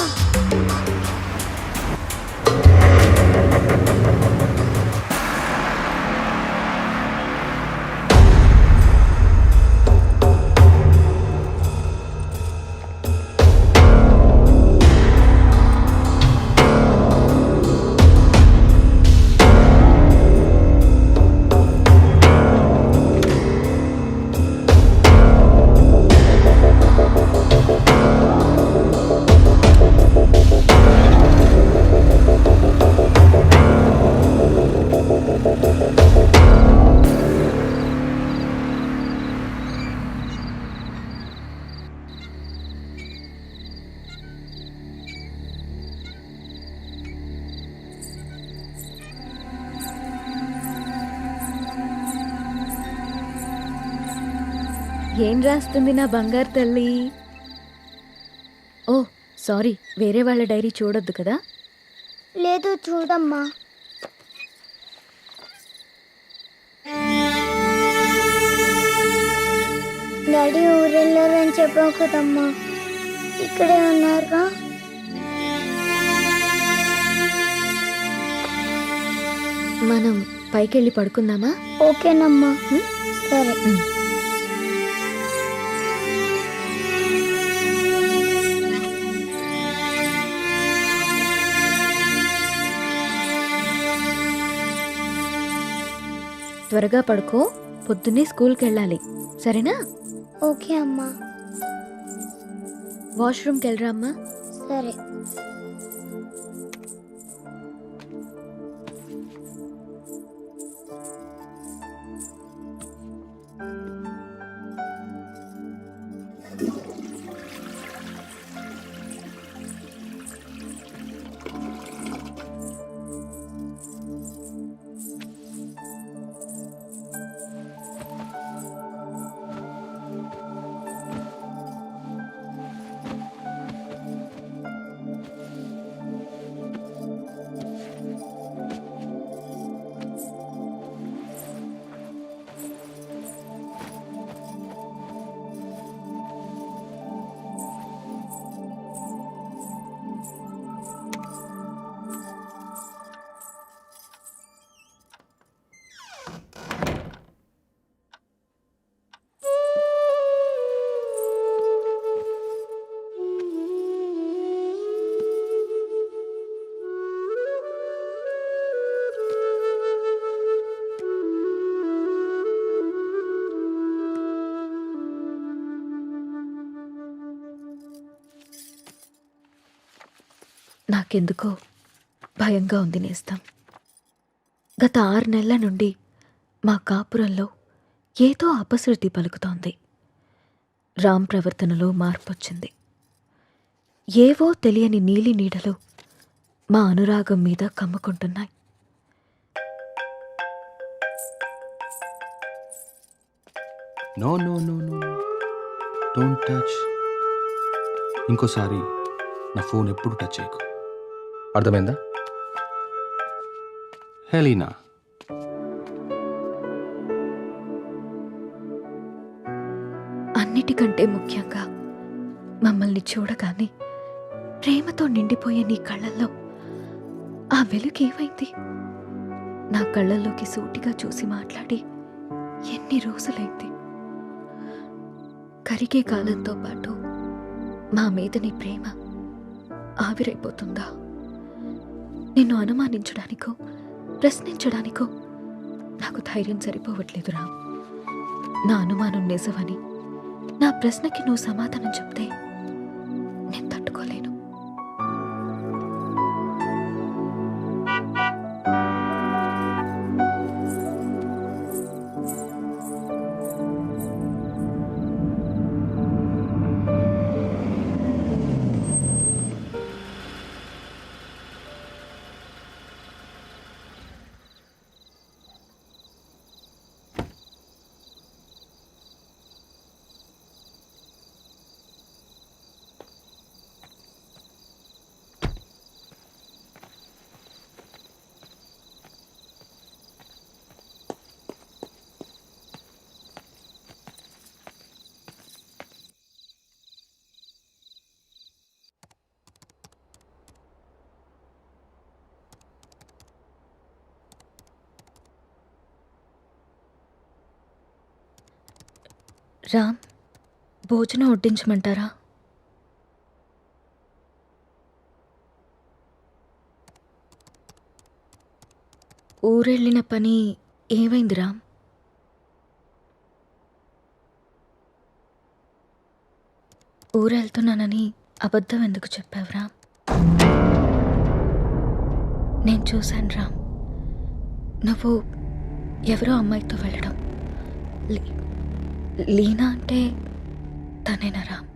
Speaker 11: ఏం రాస్తుంది నా బంగారు తల్లి? ఓ సారీ, వేరే వాళ్ళ డైరీ చూడొద్దు కదా.
Speaker 3: లేదు చూడమ్మా. డాడీ ఊరెళ్ళారని చెప్పావు కదమ్మా, ఇక్కడే ఉన్నారుగా.
Speaker 11: మనం పైకెళ్ళి పడుకుందామా?
Speaker 3: ఓకేనమ్మా. సరే.
Speaker 11: త్వరగా పడుకో, పొద్దున్నే స్కూల్కి వెళ్ళాలి, సరేనా?
Speaker 3: ఓకే అమ్మా.
Speaker 11: వాష్రూమ్కి వెళ్ళరా అమ్మా.
Speaker 3: సరే.
Speaker 11: నాకెందుకో భయంగా ఉంది నేస్తం. గత 6 నెలల నుండి మా కాపురంలో ఏదో అపశృతి పలుకుతోంది. రామ్ ప్రవర్తనలో మార్పొచ్చింది. ఏవో తెలియని నీలి నీడలు మా అనురాగం మీద కమ్ముకుంటున్నాయి.
Speaker 10: No no no no don't touch. ఇంకోసారి నా ఫోన్ ఎప్పుడు టచ్ చేయకు, అర్థమైందా? హెలీనా,
Speaker 11: అన్నిటికంటే ముఖ్యంగా మమ్మల్ని చూడగానే ప్రేమతో నిండిపోయే నీ కళ్ళల్లో ఆ వెలుగు ఏమైంది? నా కళ్ళల్లోకి సూటిగా చూసి మాట్లాడి ఎన్ని రోజులైంది? కరిగే కాలంతో పాటు మా మీద నీ ప్రేమ ఆవిరైపోతుందా? నిన్ను అనుమానించడానికో ప్రశ్నించడానికో నాకు ధైర్యం సరిపోవట్లేదు రామ్. నా అనుమానం నిజమని, నా ప్రశ్నకి నువ్వు సమాధానం చెప్తే నేను తట్టుకోలేను. రామ్, భోజనం వడ్డించమంటారా? ఊరెళ్ళిన పని ఏమైంది రామ్? ఊరెళ్తున్నానని అబద్ధం ఎందుకు చెప్పావు రామ్? నేను చూశాను రామ్, నువ్వు ఎవరో అమ్మాయితో వెళ్ళడం. లీనా అంటే తనేనా రామ్?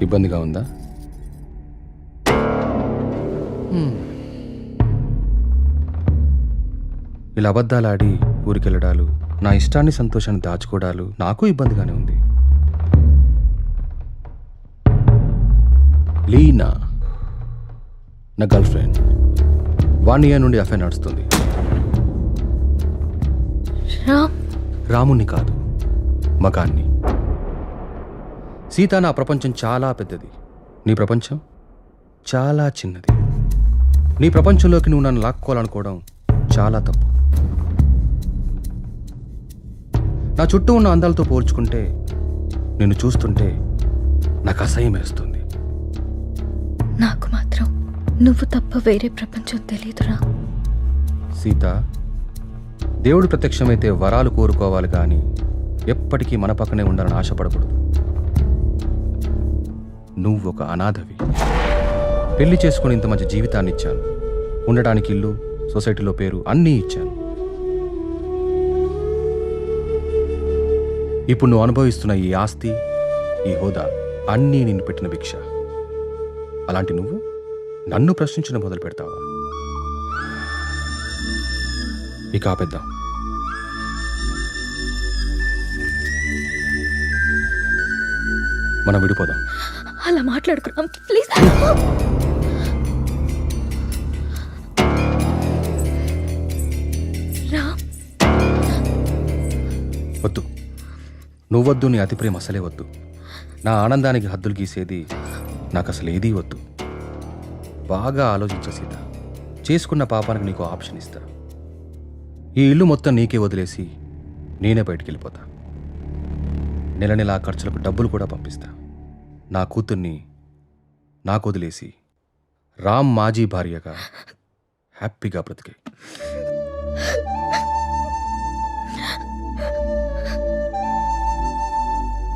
Speaker 10: ఇబ్బందిగా ఉందా? ఇలా అబద్ధాలాడి ఊరికెళ్ళడాలు, నా ఇష్టాన్ని సంతోషాన్ని దాచుకోవడాలు నాకు ఇబ్బందిగానే ఉంది. లీనా నా గర్ల్ ఫ్రెండ్. 1 year నుండి అఫైర్ నడుస్తుంది. రాముణ్ణి కాదు, మగాన్ని. సీత, నా ప్రపంచం చాలా పెద్దది, నీ ప్రపంచం చాలా చిన్నది. నీ ప్రపంచంలోకి నువ్వు నన్ను లాక్కోవాలనుకోవడం చాలా తప్పు. నా చుట్టూ ఉన్న అందాలతో పోల్చుకుంటే నిన్ను చూస్తుంటే నాకు అసహ్యం వేస్తుంది.
Speaker 11: నాకు మాత్రం నువ్వు తప్ప వేరే ప్రపంచం తెలియదురా.
Speaker 10: సీత, దేవుడు ప్రత్యక్షమైతే వరాలు కోరుకోవాలి కానీ ఎప్పటికీ మన పక్కనే ఉండాలని ఆశపడకూడదు. నువ్వు ఒక అనాథవి. పెళ్లి చేసుకుని ఇంత మంచి జీవితాన్ని ఇచ్చాను, ఉండడానికి ఇల్లు, సొసైటీలో పేరు అన్నీ ఇచ్చాను. ఇప్పుడు నువ్వు అనుభవిస్తున్న ఈ ఆస్తి, ఈ హోదా అన్నీ నిన్ను పెట్టిన భిక్ష. అలాంటి నువ్వు నన్ను ప్రశ్నించడం మొదలు పెడతావా? ఇక ఆపేద్దాం. మనం విడిపోదాం.
Speaker 11: అలా మాట్లాడుకున్నాం ప్లీజ్. రామ్,
Speaker 10: వద్దు, నువ్వొద్దు, నీ అతి ప్రేమ అసలే వద్దు. నా ఆనందానికి హద్దులు గీసేది నాకు అసలు ఏదీ వద్దు. బాగా ఆలోచించ సీత. చేసుకున్న పాపానికి నీకు ఆప్షన్ ఇస్తా. ఈ ఇల్లు మొత్తం నీకే వదిలేసి నేనే బయటికి వెళ్ళిపోతా. నెల నెల ఆ ఖర్చులకు డబ్బులు కూడా పంపిస్తా. నా కూతుర్ని నాకు వదిలేసి రామ్ మాజీ భార్యగా హ్యాపీగా బ్రతికే.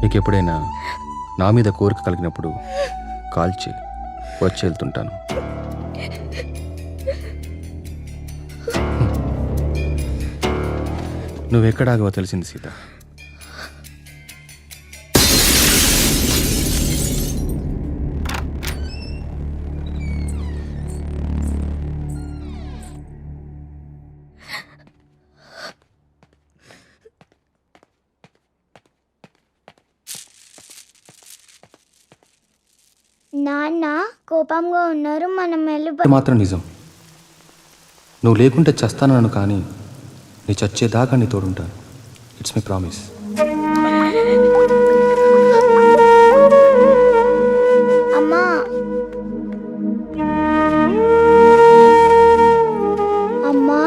Speaker 10: నీకు ఎప్పుడైనా నా మీద కోరిక కలిగినప్పుడు కాల్ చేయి, వచ్చి వెళ్తుంటాను. నువ్వెక్కడాగో తెలిసింది సీత.
Speaker 3: నాన్న కోపంగా ఉన్నారు, మనం వెళ్ళి
Speaker 10: ఇది మాత్రం నిజం. నువ్వు లేకుంటే చస్తానను, కానీ నీ చచ్చేదాకా నీ తోడుంటాను. It's my promise.
Speaker 3: అమ్మా అమ్మా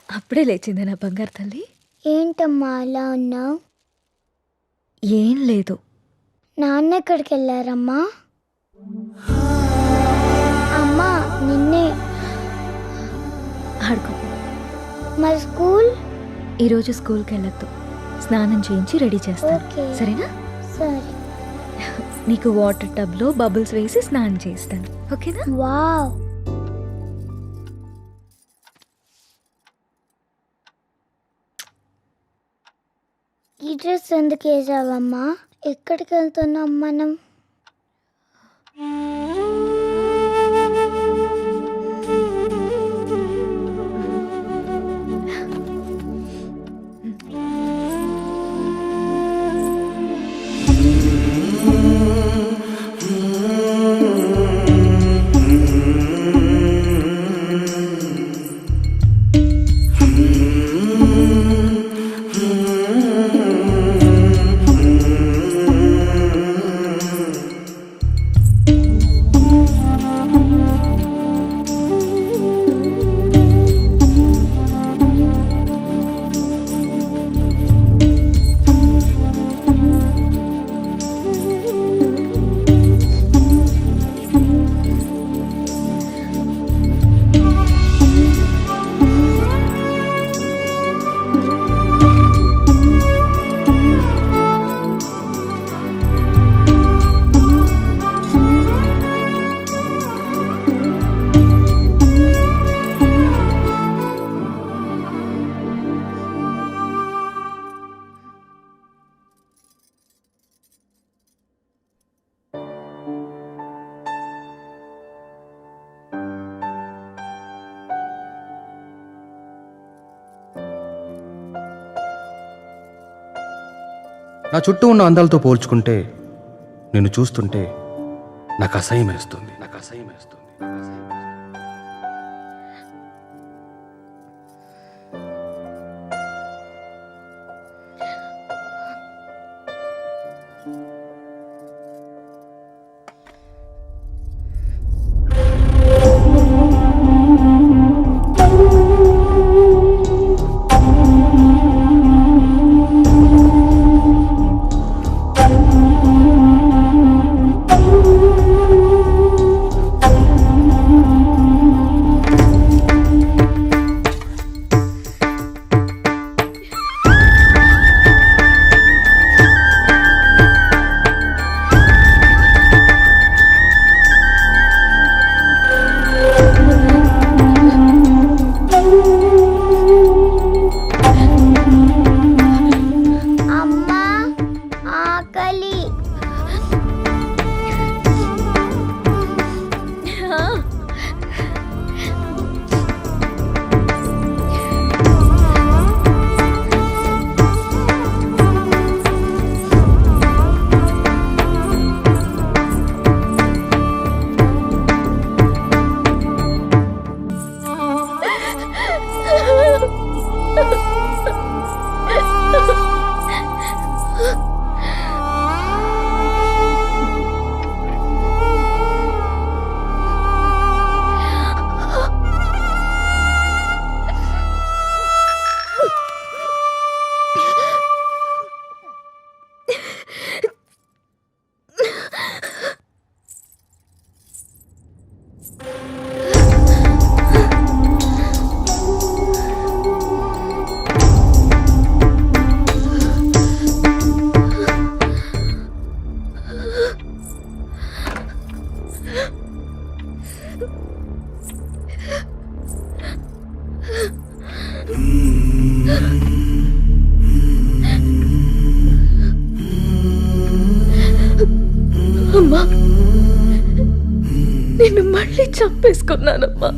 Speaker 11: అప్పుడే లేచింది నా బంగారు తల్లి.
Speaker 3: ఏంటమ్మా అలా ఉన్నావు?
Speaker 11: ఏం లేదు.
Speaker 3: నాన్న ఎక్కడికి వెళ్ళారమ్మా? అమ్మా నిన్నే.
Speaker 11: ఆడుకో.
Speaker 3: మరి స్కూల్?
Speaker 11: ఈరోజు స్కూల్కి వెళ్ళొద్దు. స్నానం చేయించి రెడీ చేస్తాను,
Speaker 3: ఓకే.
Speaker 11: సరేనా?
Speaker 3: సరే.
Speaker 11: నీకు వాటర్ టబ్లో బబుల్స్ వేసి స్నానం చేస్తాను, ఓకేనా?
Speaker 3: వావ్. ఈ డ్రెస్ ఎందుకు వేసావమ్మా? ఎక్కడికి వెళ్తున్నాం మనం?
Speaker 10: నా చుట్టూ ఉన్న అందాలతో పోల్చుకుంటే నిన్ను చూస్తుంటే నాకు అసహ్యం వేస్తుంది.
Speaker 11: అమ్మా, నిన్ను మళ్ళీ చంపేసుకున్నానమ్మా.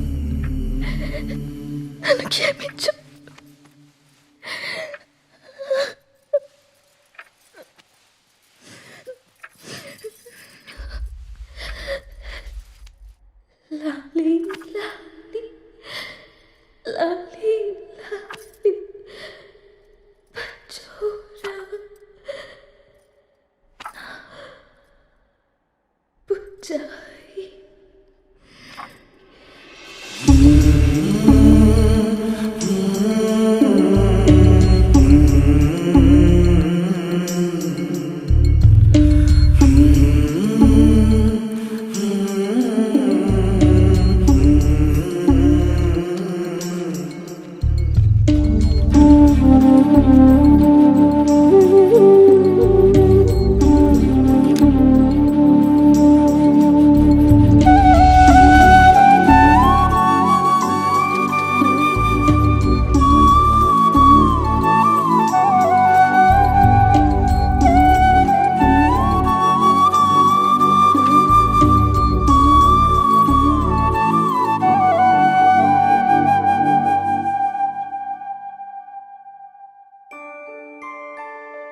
Speaker 11: నన్ను క్షమించు. లాలీ లాలీ లాలీ లాలీ పచోరా పుచ్చాయి.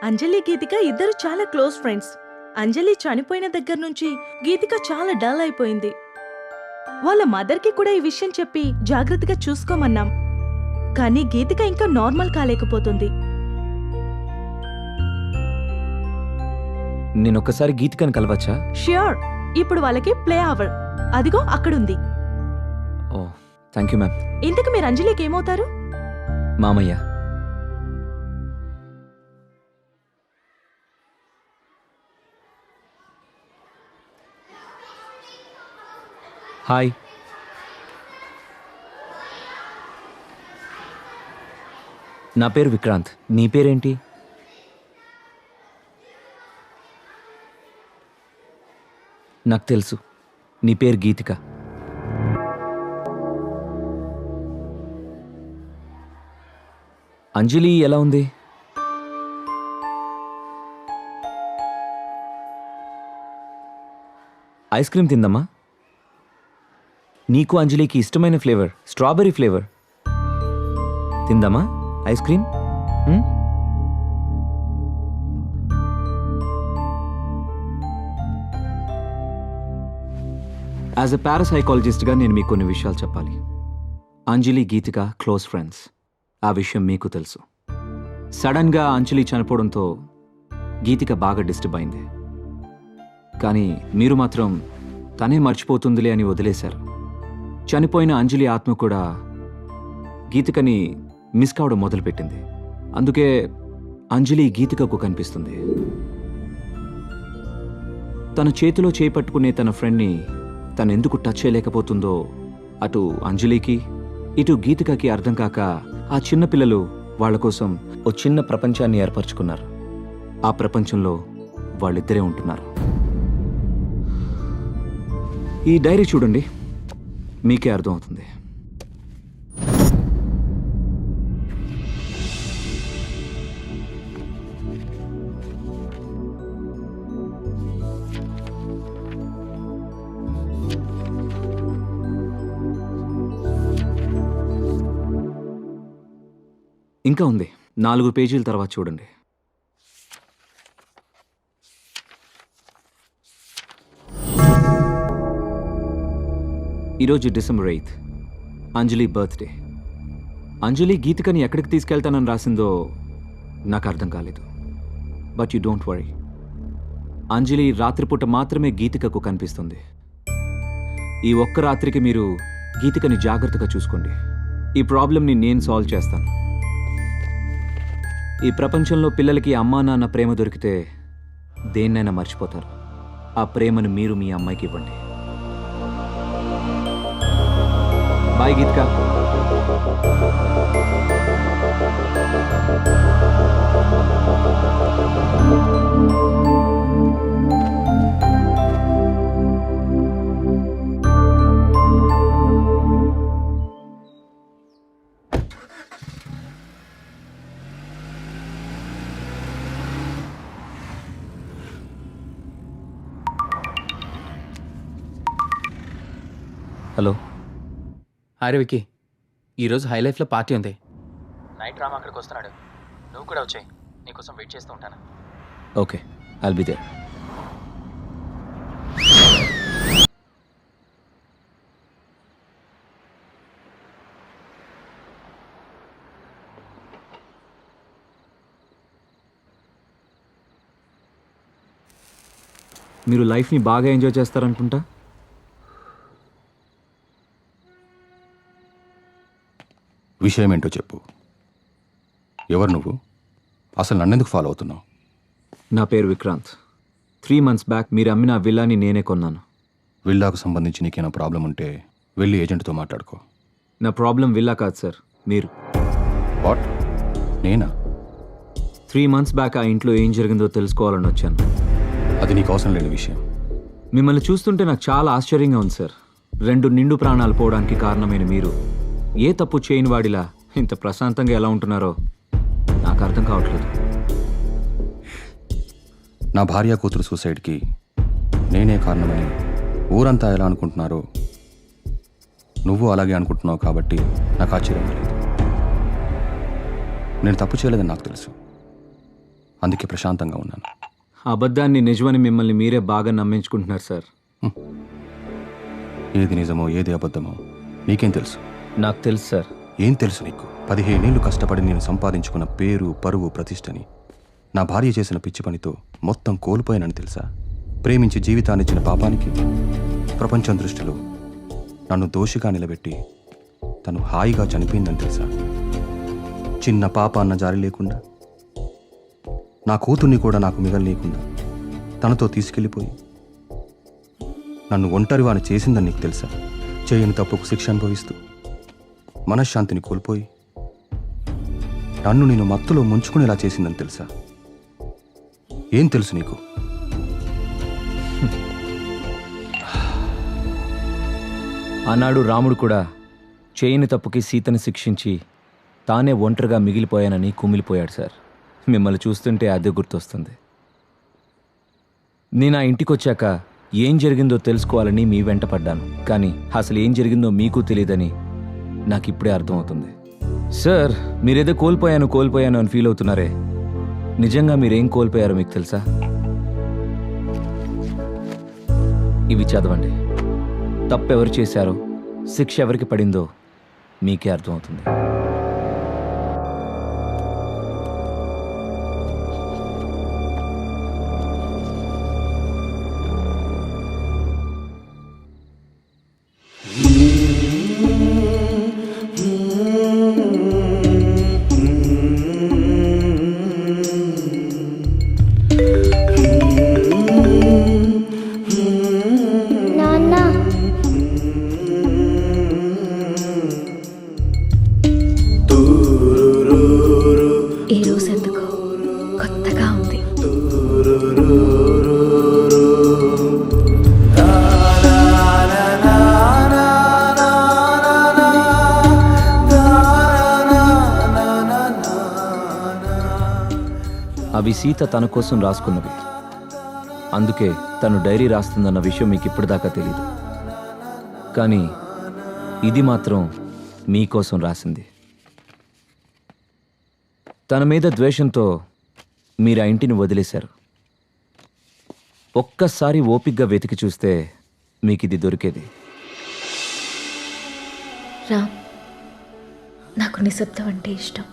Speaker 12: అంజలి గీతిక ఇద్దరు చాలా క్లోజ్ ఫ్రెండ్స్. అంజలి చనిపోయిన దగ్గర నుంచి గీతిక చాలా డల్ అయిపోయింది. వాళ్ళ మదర్కి కూడా ఈ విషయం చెప్పి జాగ్రత్తగా చూసుకోమన్నాం. కానీ గీతిక ఇంకా నార్మల్ కాలేకపోతుంది.
Speaker 1: నేనొక్కసారి గీతికని కలవచ్చా?
Speaker 12: ష్యూర్. ఇప్పుడు వాళ్ళకి ప్లే అవర్. అదిగో అక్కడుంది.
Speaker 1: ఓ థ్యాంక్ యూ మ్యామ్.
Speaker 12: ఇంతకు మీరు అంజలికి ఏమవుతారు?
Speaker 1: మామయ్య. హాయ్. నా పేరు విక్రాంత్. నీ పేరేంటి? నాకు తెలుసు, నీ పేరు గీతిక. అంజలి ఎలా ఉంది? ఐస్ క్రీమ్ తిందమ్మా. నీకు అంజలికి ఇష్టమైన ఫ్లేవర్ స్ట్రాబెర్రీ ఫ్లేవర్. తిందామా ఐస్ క్రీమ్? యాజ్ ఎ పారాసైకాలజిస్ట్గా నేను మీకు కొన్ని విషయాలు చెప్పాలి. Anjali Geethika close friends. ఆ విషయం మీకు తెలుసు. సడన్గా అంజలి చనిపోవడంతో గీతిక బాగా డిస్టర్బ్ అయింది. కానీ మీరు మాత్రం తనే మర్చిపోతుందిలే అని వదిలేశారు. చనిపోయిన అంజలి ఆత్మ కూడా గీతికని మిస్ కావడం మొదలుపెట్టింది. అందుకే అంజలి గీతికకు కనిపిస్తుంది. తన చేతిలో చేపట్టుకునే తన ఫ్రెండ్ని తనెందుకు టచ్ చేయలేకపోతుందో అటు అంజలికి ఇటు గీతికకి అర్థం కాక ఆ చిన్న పిల్లలు వాళ్ళ కోసం ఓ చిన్న ప్రపంచాన్ని ఏర్పరచుకున్నారు. ఆ ప్రపంచంలో వాళ్ళిద్దరే ఉంటున్నారు. ఈ డైరీ చూడండి, మీకే అర్థమవుతుంది. ఇంకా ఉంది, 4 పేజీల తర్వాత చూడండి. ఈరోజు డిసెంబర్ 8th, అంజలి బర్త్డే. అంజలి గీతికని ఎక్కడికి తీసుకెళ్తానని రాసిందో నాకు అర్థం కాలేదు. బట్ యు డోంట్ వరీ, అంజలి రాత్రిపూట మాత్రమే గీతికకు కనిపిస్తుంది. ఈ ఒక్క రాత్రికి మీరు గీతికని జాగ్రత్తగా చూసుకోండి. ఈ ప్రాబ్లంని నేను సాల్వ్ చేస్తాను. ఈ ప్రపంచంలో పిల్లలకి అమ్మా నాన్న ప్రేమ దొరికితే దేన్నైనా మర్చిపోతారు. ఆ ప్రేమను మీరు మీ అమ్మాయికి ఇవ్వండి. బాయ్ గీతిక. హలో.
Speaker 10: అరే విక్కీ, ఈరోజు హై లైఫ్లో పార్టీ ఉంది.
Speaker 13: నైట్ రామ్ అక్కడికి వస్తున్నాడు, నువ్వు కూడా వచ్చాయి, నీకోసం వెయిట్ చేస్తూ ఉంటాను.
Speaker 1: Okay, I'll be there. మీరు లైఫ్ని బాగా ఎంజాయ్ చేస్తారనుకుంటా.
Speaker 10: విషయం ఏంటో చెప్పు. ఎవరు నువ్వు? అసలు నన్నెందుకు ఫాలో అవుతున్నావు?
Speaker 1: నా పేరు విక్రాంత్. 3 months బ్యాక్ మీరు అమ్మిన ఆ విల్లాని నేనే కొన్నాను.
Speaker 10: విల్లాకు సంబంధించి నీకేమైనా ప్రాబ్లం ఉంటే వెళ్ళి ఏజెంట్తో మాట్లాడుకో.
Speaker 1: నా ప్రాబ్లం విల్లా కాదు సార్, మీరు.
Speaker 10: వాట్? నేనా?
Speaker 1: 3 months బ్యాక్ ఆ ఇంట్లో ఏం జరిగిందో తెలుసుకోవాలని వచ్చాను.
Speaker 10: అది నీకు అవసరం లేని విషయం.
Speaker 1: మిమ్మల్ని చూస్తుంటే నాకు చాలా ఆశ్చర్యంగా ఉంది సార్. 2 నిండు ప్రాణాలు పోవడానికి కారణమైన మీరు ఏ తప్పు చేయని వాడిలా ఇంత ప్రశాంతంగా ఎలా ఉంటున్నారో నాకు అర్థం కావట్లేదు.
Speaker 10: నా భార్య కూతురు సూసైడ్కి నేనే కారణమని ఊరంతా ఎలా అనుకుంటున్నారో నువ్వు అలాగే అనుకుంటున్నావు కాబట్టి నాకు ఆశ్చర్యం లేదు. నేను తప్పు చేయలేదని నాకు తెలుసు, అందుకే ప్రశాంతంగా ఉన్నాను.
Speaker 1: అబద్ధాన్ని నిజమని మిమ్మల్ని మీరే బాగా నమ్మించుకుంటున్నారు సార్.
Speaker 10: ఏది నిజమో ఏది అబద్ధమో నీకేం తెలుసు?
Speaker 1: నాకు తెలుసు సార్.
Speaker 10: ఏం తెలుసు నీకు? 15 ఏళ్ళు కష్టపడి నేను సంపాదించుకున్న పేరు, పరువు, ప్రతిష్టని నా భార్య చేసిన పిచ్చి పనితో మొత్తం కోల్పోయానని తెలుసా? ప్రేమించి జీవితాన్నిచ్చిన పాపానికి ప్రపంచం దృష్టిలో నన్ను దోషిగా నిలబెట్టి తను హాయిగా చనిపోయిందని తెలుసా? చిన్న పాప అన్న జారి లేకుండా, నా కూతుర్ని కూడా నాకు మిగలనీయకుండా తనతో తీసుకెళ్ళిపోయి నన్ను ఒంటరివాని చేసిందని నీకు తెలుసా? చేయని తప్పుకు శిక్ష అనుభవిస్తూ మనశ్శాంతిని కోల్పోయి నన్ను నేను మత్తులో ముంచుకునేలా చేసిందని తెలుసా? ఏం తెలుసు నీకు?
Speaker 1: ఆనాడు రాముడు కూడా చేయని తప్పుకి సీతని శిక్షించి తానే ఒంటరిగా మిగిలిపోయానని కుమిలిపోయాడు సార్. మిమ్మల్ని చూస్తుంటే అదే గుర్తొస్తుంది. నేను ఆ ఇంటికి వచ్చాక ఏం జరిగిందో తెలుసుకోవాలని మీ వెంట పడ్డాను, కానీ అసలు ఏం జరిగిందో మీకు తెలియదని నాకు ఇప్పుడే అర్థమవుతుంది. సార్, మీరేదో కోల్పోయాను అని ఫీల్ అవుతున్నారే, నిజంగా మీరేం కోల్పోయారో మీకు తెలుసా? ఇవి చదవండి. తప్పెవరు చేశారో, శిక్ష ఎవరికి పడిందో మీకే అర్థమవుతుంది.
Speaker 3: నాన్న
Speaker 11: ఈ రోజు ఎందుకో కొత్తగా ఉంది.
Speaker 1: అవి సీత తన కోసం రాసుకున్నవి, అందుకే తను డైరీ రాస్తుందన్న విషయం మీకు ఇప్పటిదాకా తెలీదు. కానీ ఇది మాత్రం మీకోసం రాసింది. తన మీద ద్వేషంతో మీరు ఆ ఇంటిని వదిలేశారు. ఒక్కసారి ఓపిగ్గా వెతికి చూస్తే మీకు ఇది దొరికేది.
Speaker 11: రామ్, నాకు నిశ్శబ్దం అంటే ఇష్టం.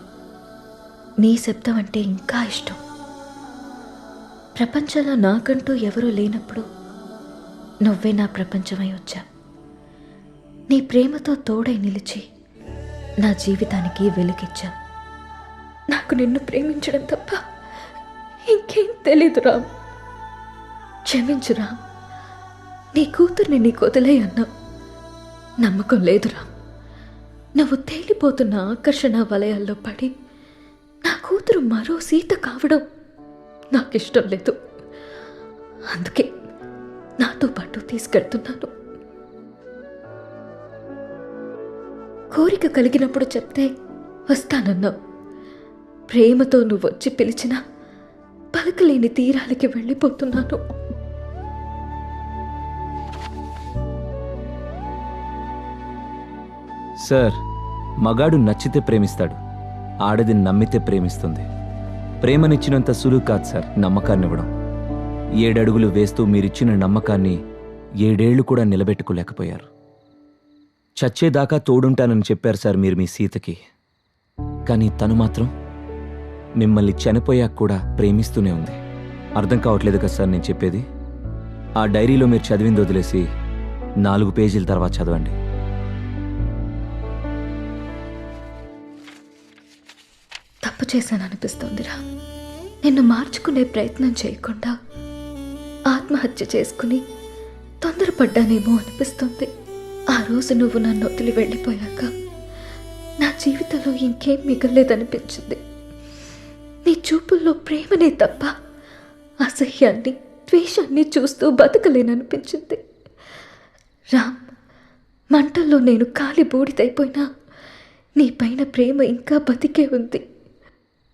Speaker 11: నీ శబ్దం అంటే ఇంకా ఇష్టం. ప్రపంచంలో నాకంటూ ఎవరూ లేనప్పుడు నువ్వే నా ప్రపంచమై వచ్చా. నీ ప్రేమతో తోడై నిలిచి నా జీవితానికి వెలుగిచ్చా. నాకు నిన్ను ప్రేమించడం తప్ప ఇంకేం తెలీదు రామ్. క్షమించు రామ్. నీ కూతుర్ని నీకు వదిలే అన్నావు. నమ్మకం లేదు రామ్. నువ్వు తేలిపోతున్న ఆకర్షణ వలయాల్లో పడి నా కూతురు మరో సీత కావడం నాకిష్టం లేదు. అందుకే నాతో పాటు తీసుకెళ్తున్నాను. కోరిక కలిగినప్పుడు చెప్తే వస్తానన్నావు. ప్రేమతో నువ్వు వచ్చి పిలిచినా పలకలేని తీరాలకి వెళ్ళిపోతున్నాను.
Speaker 1: సార్, మగాడు నచ్చితే ప్రేమిస్తాడు, ఆడది నమ్మితే ప్రేమిస్తుంది. ప్రేమనిచ్చినంత సులువు కాదు సార్ నమ్మకాన్ని ఇవ్వడం. 7 అడుగులు వేస్తూ మీరిచ్చిన నమ్మకాన్ని 7 ఏళ్లు కూడా నిలబెట్టుకోలేకపోయారు. చచ్చేదాకా తోడుంటానని చెప్పారు సార్ మీరు మీ సీతకి. కానీ తను మాత్రం మిమ్మల్ని చనిపోయాక కూడా ప్రేమిస్తూనే ఉంది. అర్థం కావట్లేదు కదా సార్ నేను చెప్పేది? ఆ డైరీలో మీరు చదివింది వదిలేసి 4 పేజీల తర్వాత చదవండి.
Speaker 11: తప్పు చేశాను అనిపిస్తోందిరా. నిన్ను మార్చుకునే ప్రయత్నం చేయకుండా ఆత్మహత్య చేసుకుని తొందరపడ్డానేమో అనిపిస్తుంది. ఆ రోజు నువ్వు నన్ను వదిలి వెళ్ళిపోయాక నా జీవితంలో ఇంకేం మిగలేదనిపించింది. నీ చూపుల్లో ప్రేమనే తప్ప అసహ్యాన్ని, ద్వేషాన్ని చూస్తూ బతకలేననిపించింది. రామ్, మంటల్లో నేను కాలి బూడిదైపోయినా నీ పైన ప్రేమ ఇంకా బతికే ఉంది.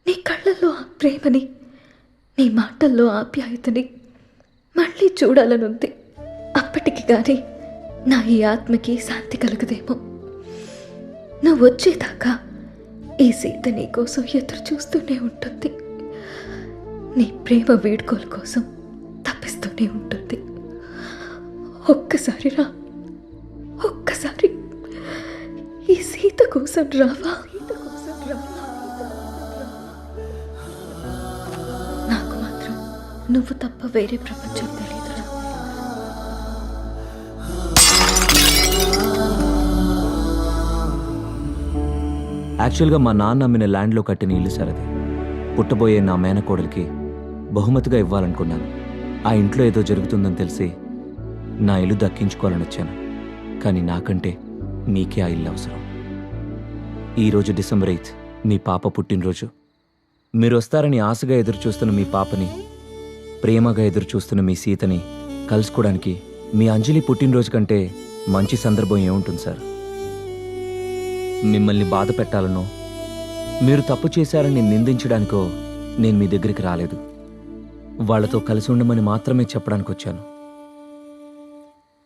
Speaker 11: నీ కళ్ళల్లో ఆ ప్రేమని, నీ మాటల్లో ఆప్యాయతని మళ్ళీ చూడాలనుంది. అప్పటికి కానీ నా ఈ ఆత్మకి శాంతి కలగదేమో. నువ్వు వచ్చేదాకా ఈ సీత నీ కోసం ఎదురు చూస్తూనే ఉంటుంది. నీ ప్రేమ వీడ్కోలు కోసం తప్పిస్తూనే ఉంటుంది. ఒక్కసారి రా, ఒక్కసారి ఈ సీత కోసం రావా? నాకు మాత్రం నువ్వు తప్ప వేరే ప్రపంచం తెలియదురా.
Speaker 1: యాక్చువల్గా మా నాన్న అమ్మిన ల్యాండ్లో కట్టిన ఇల్లు సార్ అది. పుట్టబోయే నా మేనకోడలికి బహుమతిగా ఇవ్వాలనుకున్నాను. ఆ ఇంట్లో ఏదో జరుగుతుందని తెలిసి నా ఇల్లు దక్కించుకోవాలని వచ్చాను. కానీ నాకంటే మీకే ఆ ఇల్లు అవసరం. ఈరోజు డిసెంబర్ 8 మీ పాప పుట్టినరోజు. మీరు వస్తారని ఆశగా ఎదురు చూస్తున్న మీ పాపని, ప్రేమగా ఎదురు చూస్తున్న మీ సీతని కలుసుకోవడానికి మీ అంజలి పుట్టినరోజు కంటే మంచి సందర్భం ఏముంటుంది సార్? మిమ్మల్ని బాధ పెట్టాలనో, మీరు తప్పు చేశారని నిందించడానికో నేను మీ దగ్గరికి రాలేదు. వాళ్లతో కలిసి ఉండమని మాత్రమే చెప్పడానికి వచ్చాను.